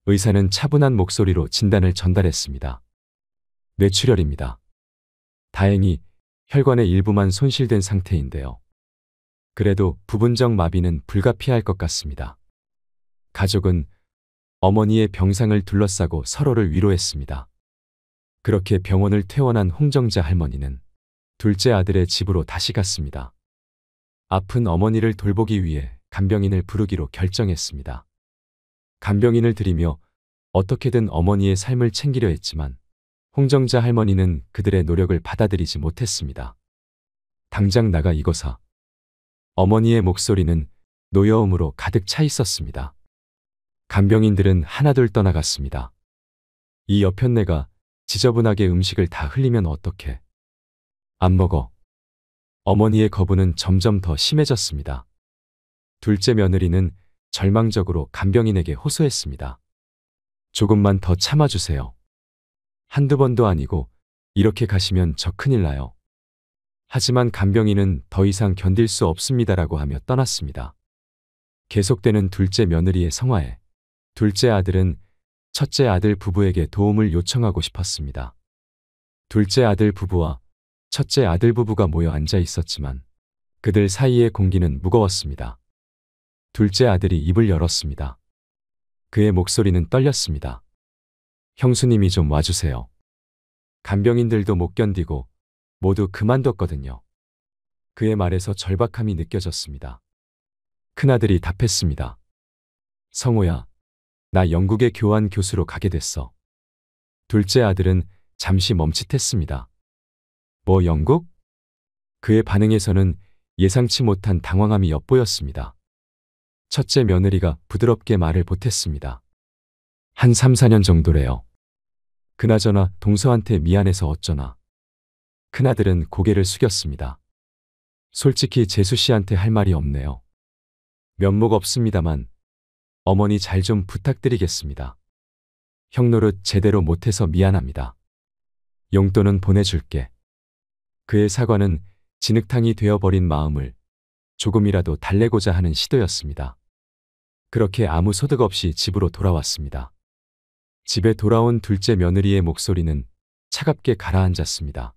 의사는 차분한 목소리로 진단을 전달했습니다. 뇌출혈입니다. 다행히 혈관의 일부만 손실된 상태인데요. 그래도 부분적 마비는 불가피할 것 같습니다. 가족은 어머니의 병상을 둘러싸고 서로를 위로했습니다. 그렇게 병원을 퇴원한 홍정자 할머니는 둘째 아들의 집으로 다시 갔습니다. 아픈 어머니를 돌보기 위해 간병인을 부르기로 결정했습니다. 간병인을 들이며 어떻게든 어머니의 삶을 챙기려 했지만 홍정자 할머니는 그들의 노력을 받아들이지 못했습니다. 당장 나가 이거사. 어머니의 목소리는 노여움으로 가득 차 있었습니다. 간병인들은 하나둘 떠나갔습니다. 이 여편네가 지저분하게 음식을 다 흘리면 어떡해. 안 먹어. 어머니의 거부는 점점 더 심해졌습니다. 둘째 며느리는 절망적으로 간병인에게 호소했습니다. 조금만 더 참아주세요. 한두 번도 아니고 이렇게 가시면 저 큰일 나요. 하지만 간병인은 더 이상 견딜 수 없습니다라고 하며 떠났습니다. 계속되는 둘째 며느리의 성화에 둘째 아들은 첫째 아들 부부에게 도움을 요청하고 싶었습니다. 둘째 아들 부부와 첫째 아들 부부가 모여 앉아 있었지만 그들 사이의 공기는 무거웠습니다. 둘째 아들이 입을 열었습니다. 그의 목소리는 떨렸습니다. 형수님이 좀 와주세요. 간병인들도 못 견디고 모두 그만뒀거든요. 그의 말에서 절박함이 느껴졌습니다. 큰아들이 답했습니다. 성호야, 나 영국에 교환 교수로 가게 됐어. 둘째 아들은 잠시 멈칫했습니다. 뭐 영국? 그의 반응에서는 예상치 못한 당황함이 엿보였습니다. 첫째 며느리가 부드럽게 말을 보탰습니다. 한 3, 4년 정도래요. 그나저나 동서한테 미안해서 어쩌나. 큰아들은 고개를 숙였습니다. 솔직히 재수 씨한테 할 말이 없네요. 면목 없습니다만 어머니 잘 좀 부탁드리겠습니다. 형 노릇 제대로 못해서 미안합니다. 용돈은 보내줄게. 그의 사과는 진흙탕이 되어버린 마음을 조금이라도 달래고자 하는 시도였습니다. 그렇게 아무 소득 없이 집으로 돌아왔습니다. 집에 돌아온 둘째 며느리의 목소리는 차갑게 가라앉았습니다.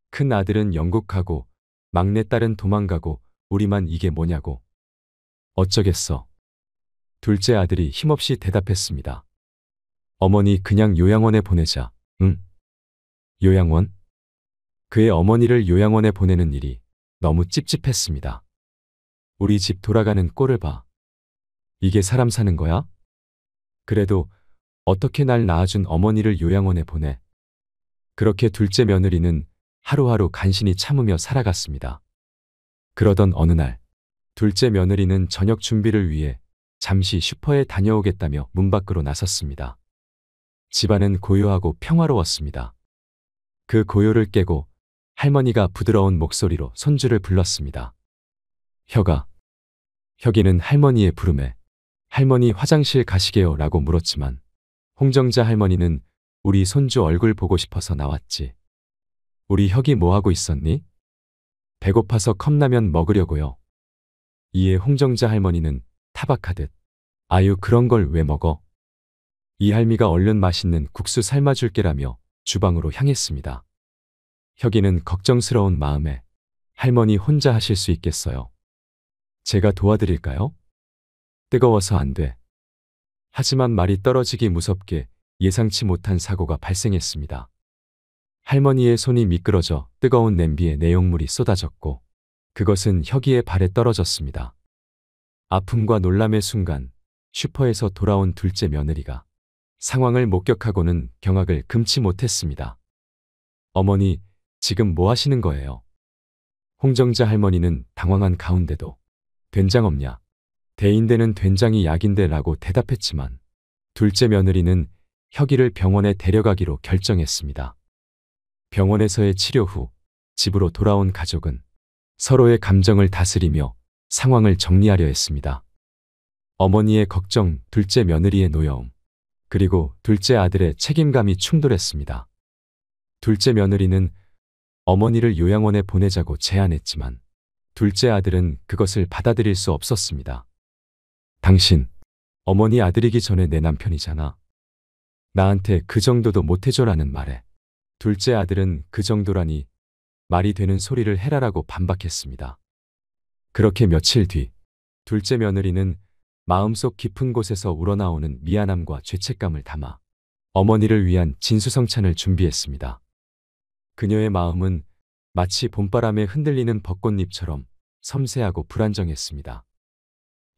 큰 아들은 영국 가고 막내딸은 도망가고 우리만 이게 뭐냐고. 어쩌겠어. 둘째 아들이 힘없이 대답했습니다. 어머니 그냥 요양원에 보내자. 응? 요양원? 그의 어머니를 요양원에 보내는 일이 너무 찝찝했습니다. 우리 집 돌아가는 꼴을 봐. 이게 사람 사는 거야? 그래도 어떻게 날 낳아준 어머니를 요양원에 보내. 그렇게 둘째 며느리는 하루하루 간신히 참으며 살아갔습니다. 그러던 어느 날, 둘째 며느리는 저녁 준비를 위해 잠시 슈퍼에 다녀오겠다며 문 밖으로 나섰습니다. 집안은 고요하고 평화로웠습니다. 그 고요를 깨고 할머니가 부드러운 목소리로 손주를 불렀습니다. 혁아. 혁이는 할머니의 부름에 할머니 화장실 가시게요 라고 물었지만 홍정자 할머니는 우리 손주 얼굴 보고 싶어서 나왔지. 우리 혁이 뭐하고 있었니? 배고파서 컵라면 먹으려고요. 이에 홍정자 할머니는 타박하듯 아유 그런 걸 왜 먹어? 이 할미가 얼른 맛있는 국수 삶아줄게라며 주방으로 향했습니다. 혁이는 걱정스러운 마음에 할머니 혼자 하실 수 있겠어요? 제가 도와드릴까요? 뜨거워서 안 돼. 하지만 말이 떨어지기 무섭게 예상치 못한 사고가 발생했습니다. 할머니의 손이 미끄러져 뜨거운 냄비에 내용물이 쏟아졌고 그것은 혁이의 발에 떨어졌습니다. 아픔과 놀람의 순간 슈퍼에서 돌아온 둘째 며느리가 상황을 목격하고는 경악을 금치 못했습니다. 어머니, 지금 뭐 하시는 거예요? 홍정자 할머니는 당황한 가운데도 된장 없냐? 대인되는 된장이 약인데 라고 대답했지만 둘째 며느리는 혁이를 병원에 데려가기로 결정했습니다. 병원에서의 치료 후 집으로 돌아온 가족은 서로의 감정을 다스리며 상황을 정리하려 했습니다. 어머니의 걱정, 둘째 며느리의 노여움, 그리고 둘째 아들의 책임감이 충돌했습니다. 둘째 며느리는 어머니를 요양원에 보내자고 제안했지만 둘째 아들은 그것을 받아들일 수 없었습니다. 당신, 어머니 아들이기 전에 내 남편이잖아. 나한테 그 정도도 못해줘라는 말에 둘째 아들은 그 정도라니 말이 되는 소리를 해라라고 반박했습니다. 그렇게 며칠 뒤 둘째 며느리는 마음속 깊은 곳에서 우러나오는 미안함과 죄책감을 담아 어머니를 위한 진수성찬을 준비했습니다. 그녀의 마음은 마치 봄바람에 흔들리는 벚꽃잎처럼 섬세하고 불안정했습니다.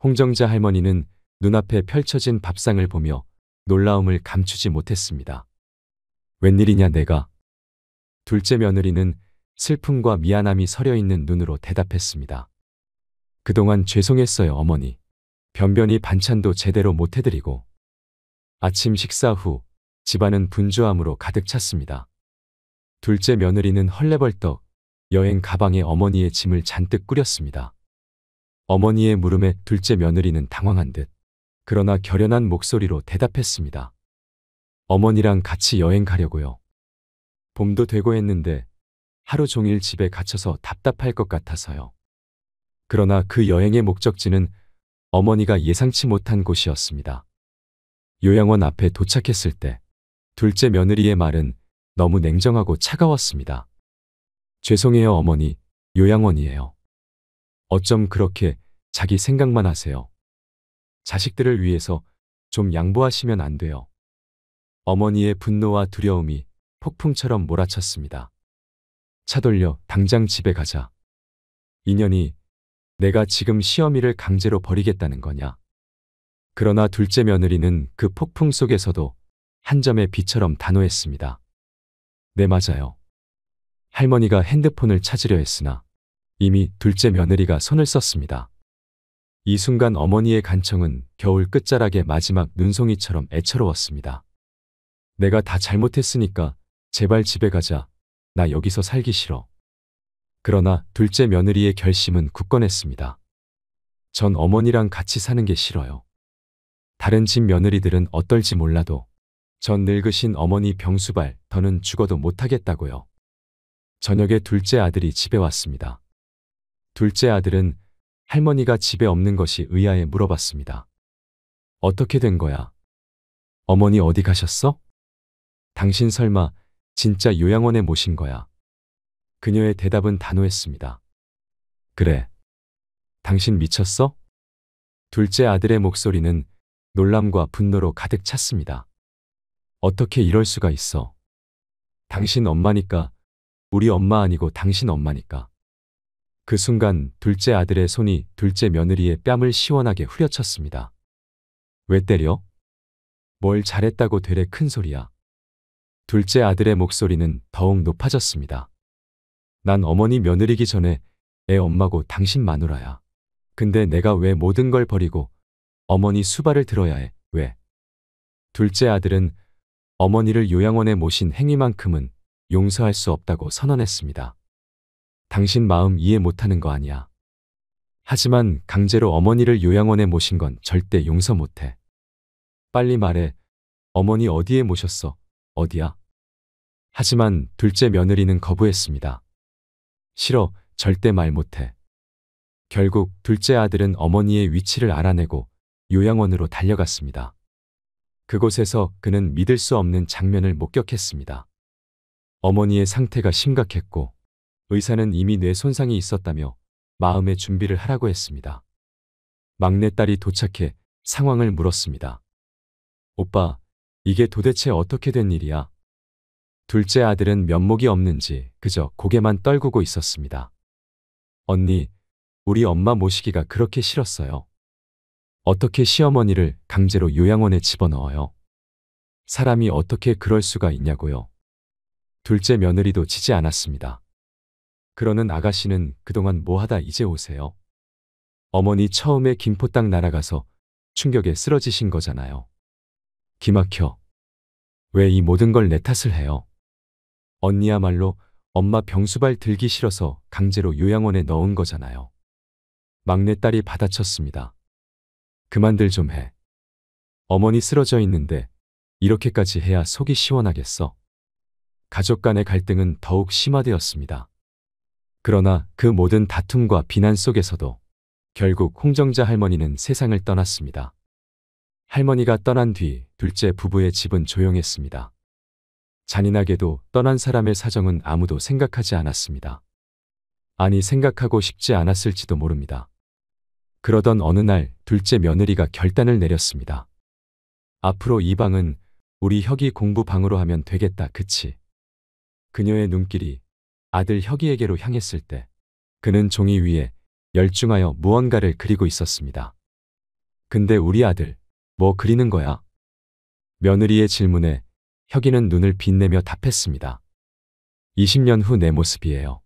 홍정자 할머니는 눈앞에 펼쳐진 밥상을 보며 놀라움을 감추지 못했습니다. 웬일이냐 내가? 둘째 며느리는 슬픔과 미안함이 서려있는 눈으로 대답했습니다. 그동안 죄송했어요 어머니. 변변히 반찬도 제대로 못해드리고. 아침 식사 후 집안은 분주함으로 가득 찼습니다. 둘째 며느리는 헐레벌떡 여행 가방에 어머니의 짐을 잔뜩 꾸렸습니다. 어머니의 물음에 둘째 며느리는 당황한 듯 그러나 결연한 목소리로 대답했습니다. 어머니랑 같이 여행 가려고요. 봄도 되고 했는데 하루 종일 집에 갇혀서 답답할 것 같아서요. 그러나 그 여행의 목적지는 어머니가 예상치 못한 곳이었습니다. 요양원 앞에 도착했을 때 둘째 며느리의 말은 너무 냉정하고 차가웠습니다. 죄송해요 어머니, 요양원이에요. 어쩜 그렇게 자기 생각만 하세요. 자식들을 위해서 좀 양보하시면 안 돼요. 어머니의 분노와 두려움이 폭풍처럼 몰아쳤습니다. 차 돌려 당장 집에 가자. 인연이 내가 지금 시어미를 강제로 버리겠다는 거냐. 그러나 둘째 며느리는 그 폭풍 속에서도 한 점의 빛처럼 단호했습니다. 네 맞아요. 할머니가 핸드폰을 찾으려 했으나 이미 둘째 며느리가 손을 썼습니다. 이 순간 어머니의 간청은 겨울 끝자락의 마지막 눈송이처럼 애처로웠습니다. 내가 다 잘못했으니까 제발 집에 가자. 나 여기서 살기 싫어. 그러나 둘째 며느리의 결심은 굳건했습니다. 전 어머니랑 같이 사는 게 싫어요. 다른 집 며느리들은 어떨지 몰라도 전 늙으신 어머니 병수발 더는 죽어도 못하겠다고요. 저녁에 둘째 아들이 집에 왔습니다. 둘째 아들은 할머니가 집에 없는 것이 의아해 물어봤습니다. 어떻게 된 거야? 어머니 어디 가셨어? 당신 설마 진짜 요양원에 모신 거야? 그녀의 대답은 단호했습니다. 그래. 당신 미쳤어? 둘째 아들의 목소리는 놀람과 분노로 가득 찼습니다. 어떻게 이럴 수가 있어? 당신 엄마니까, 우리 엄마 아니고 당신 엄마니까. 그 순간 둘째 아들의 손이 둘째 며느리의 뺨을 시원하게 후려쳤습니다. 왜 때려? 뭘 잘했다고 되레 큰 소리야. 둘째 아들의 목소리는 더욱 높아졌습니다. 난 어머니 며느리기 전에 애 엄마고 당신 마누라야. 근데 내가 왜 모든 걸 버리고 어머니 수발을 들어야 해? 왜? 둘째 아들은 어머니를 요양원에 모신 행위만큼은 용서할 수 없다고 선언했습니다. 당신 마음 이해 못하는 거 아니야. 하지만 강제로 어머니를 요양원에 모신 건 절대 용서 못해. 빨리 말해. 어머니 어디에 모셨어? 어디야? 하지만 둘째 며느리는 거부했습니다. 싫어, 절대 말 못해. 결국 둘째 아들은 어머니의 위치를 알아내고 요양원으로 달려갔습니다. 그곳에서 그는 믿을 수 없는 장면을 목격했습니다. 어머니의 상태가 심각했고 의사는 이미 뇌 손상이 있었다며 마음의 준비를 하라고 했습니다. 막내딸이 도착해 상황을 물었습니다. 오빠, 이게 도대체 어떻게 된 일이야? 둘째 아들은 면목이 없는지 그저 고개만 떨구고 있었습니다. 언니, 우리 엄마 모시기가 그렇게 싫었어요. 어떻게 시어머니를 강제로 요양원에 집어넣어요? 사람이 어떻게 그럴 수가 있냐고요. 둘째 며느리도 지지 않았습니다. 그러는 아가씨는 그동안 뭐하다 이제 오세요? 어머니 처음에 김포 땅 날아가서 충격에 쓰러지신 거잖아요. 기막혀. 왜 이 모든 걸 내 탓을 해요? 언니야말로 엄마 병수발 들기 싫어서 강제로 요양원에 넣은 거잖아요. 막내딸이 받아쳤습니다. 그만들 좀 해. 어머니 쓰러져 있는데 이렇게까지 해야 속이 시원하겠어? 가족 간의 갈등은 더욱 심화되었습니다. 그러나 그 모든 다툼과 비난 속에서도 결국 홍정자 할머니는 세상을 떠났습니다. 할머니가 떠난 뒤 둘째 부부의 집은 조용했습니다. 잔인하게도 떠난 사람의 사정은 아무도 생각하지 않았습니다. 아니, 생각하고 싶지 않았을지도 모릅니다. 그러던 어느 날 둘째 며느리가 결단을 내렸습니다. 앞으로 이 방은 우리 혁이 공부 방으로 하면 되겠다, 그치? 그녀의 눈길이 아들 혁이에게로 향했을 때 그는 종이 위에 열중하여 무언가를 그리고 있었습니다. 근데 우리 아들, 뭐 그리는 거야? 며느리의 질문에 혁이는 눈을 빛내며 답했습니다. 20년 후 내 모습이에요.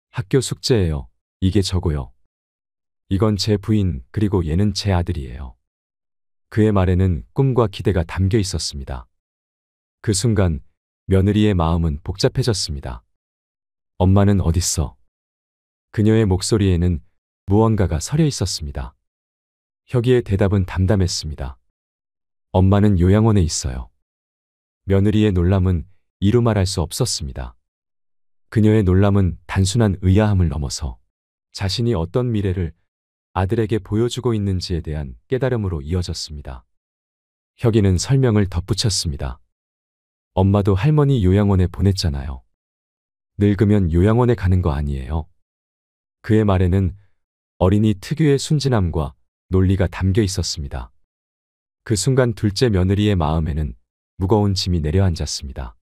학교 숙제예요. 이게 저고요. 이건 제 부인, 그리고 얘는 제 아들이에요. 그의 말에는 꿈과 기대가 담겨 있었습니다. 그 순간 며느리의 마음은 복잡해졌습니다. 엄마는 어딨어? 그녀의 목소리에는 무언가가 서려 있었습니다. 혁이의 대답은 담담했습니다. 엄마는 요양원에 있어요. 며느리의 놀람은 이루 말할 수 없었습니다. 그녀의 놀람은 단순한 의아함을 넘어서 자신이 어떤 미래를 아들에게 보여주고 있는지에 대한 깨달음으로 이어졌습니다. 혁이는 설명을 덧붙였습니다. 엄마도 할머니 요양원에 보냈잖아요. 늙으면 요양원에 가는 거 아니에요. 그의 말에는 어린이 특유의 순진함과 논리가 담겨 있었습니다. 그 순간 둘째 며느리의 마음에는 무거운 짐이 내려앉았습니다.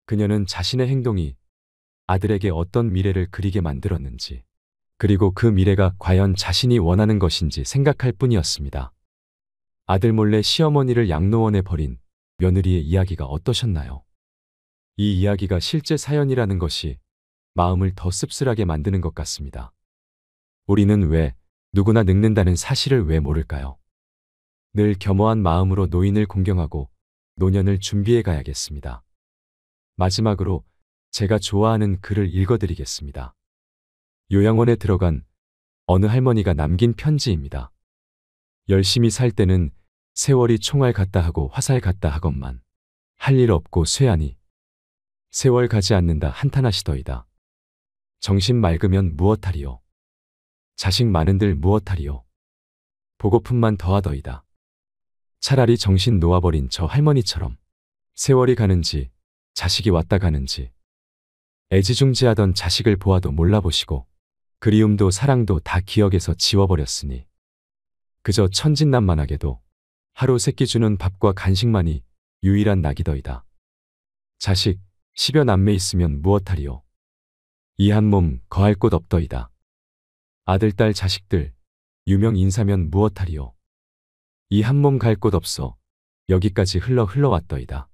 그녀는 자신의 행동이 아들에게 어떤 미래를 그리게 만들었는지, 그리고 그 미래가 과연 자신이 원하는 것인지 생각할 뿐이었습니다. 아들 몰래 시어머니를 양로원에 버린 며느리의 이야기가 어떠셨나요? 이 이야기가 실제 사연이라는 것이 마음을 더 씁쓸하게 만드는 것 같습니다. 우리는 왜 누구나 늙는다는 사실을 왜 모를까요? 늘 겸허한 마음으로 노인을 공경하고 노년을 준비해 가야겠습니다. 마지막으로 제가 좋아하는 글을 읽어드리겠습니다. 요양원에 들어간 어느 할머니가 남긴 편지입니다. 열심히 살 때는 세월이 총알 같다 하고 화살 같다 하건만 할 일 없고 쇠하니 세월 가지 않는다 한탄하시더이다. 정신 맑으면 무엇하리요? 자식 많은들 무엇하리요? 보고품만 더하더이다. 차라리 정신 놓아버린 저 할머니처럼 세월이 가는지 자식이 왔다 가는지 애지중지하던 자식을 보아도 몰라보시고 그리움도 사랑도 다 기억에서 지워버렸으니 그저 천진난만하게도 하루 세끼 주는 밥과 간식만이 유일한 낙이더이다. 자식 10여 남매 있으면 무엇하리요? 이 한 몸 거할 곳 없더이다. 아들, 딸, 자식들 유명 인사면 무엇하리요? 이 한 몸 갈 곳 없어 여기까지 흘러왔더이다.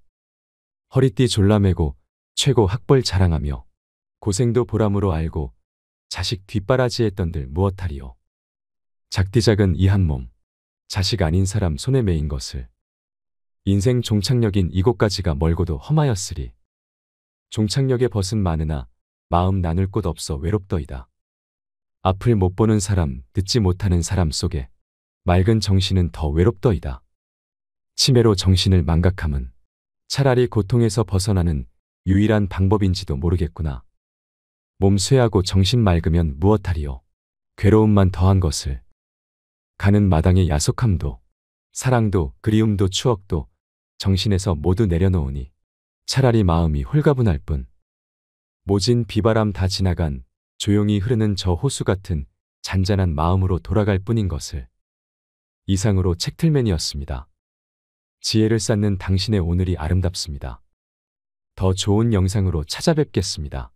허리띠 졸라매고 최고 학벌 자랑하며 고생도 보람으로 알고 자식 뒷바라지했던들 무엇하리요? 작디 작은 이 한 몸 자식 아닌 사람 손에 매인 것을 인생 종착역인 이곳까지가 멀고도 험하였으리. 종착역에 벗은 많으나 마음 나눌 곳 없어 외롭더이다. 앞을 못 보는 사람, 듣지 못하는 사람 속에 맑은 정신은 더 외롭더이다. 치매로 정신을 망각함은 차라리 고통에서 벗어나는 유일한 방법인지도 모르겠구나. 몸 쇠하고 정신 맑으면 무엇하리요? 괴로움만 더한 것을. 가는 마당의 야속함도 사랑도 그리움도 추억도 정신에서 모두 내려놓으니 차라리 마음이 홀가분할 뿐. 모진 비바람 다 지나간 조용히 흐르는 저 호수 같은 잔잔한 마음으로 돌아갈 뿐인 것을. 이상으로 책틀맨이었습니다. 지혜를 쌓는 당신의 오늘이 아름답습니다. 더 좋은 영상으로 찾아뵙겠습니다.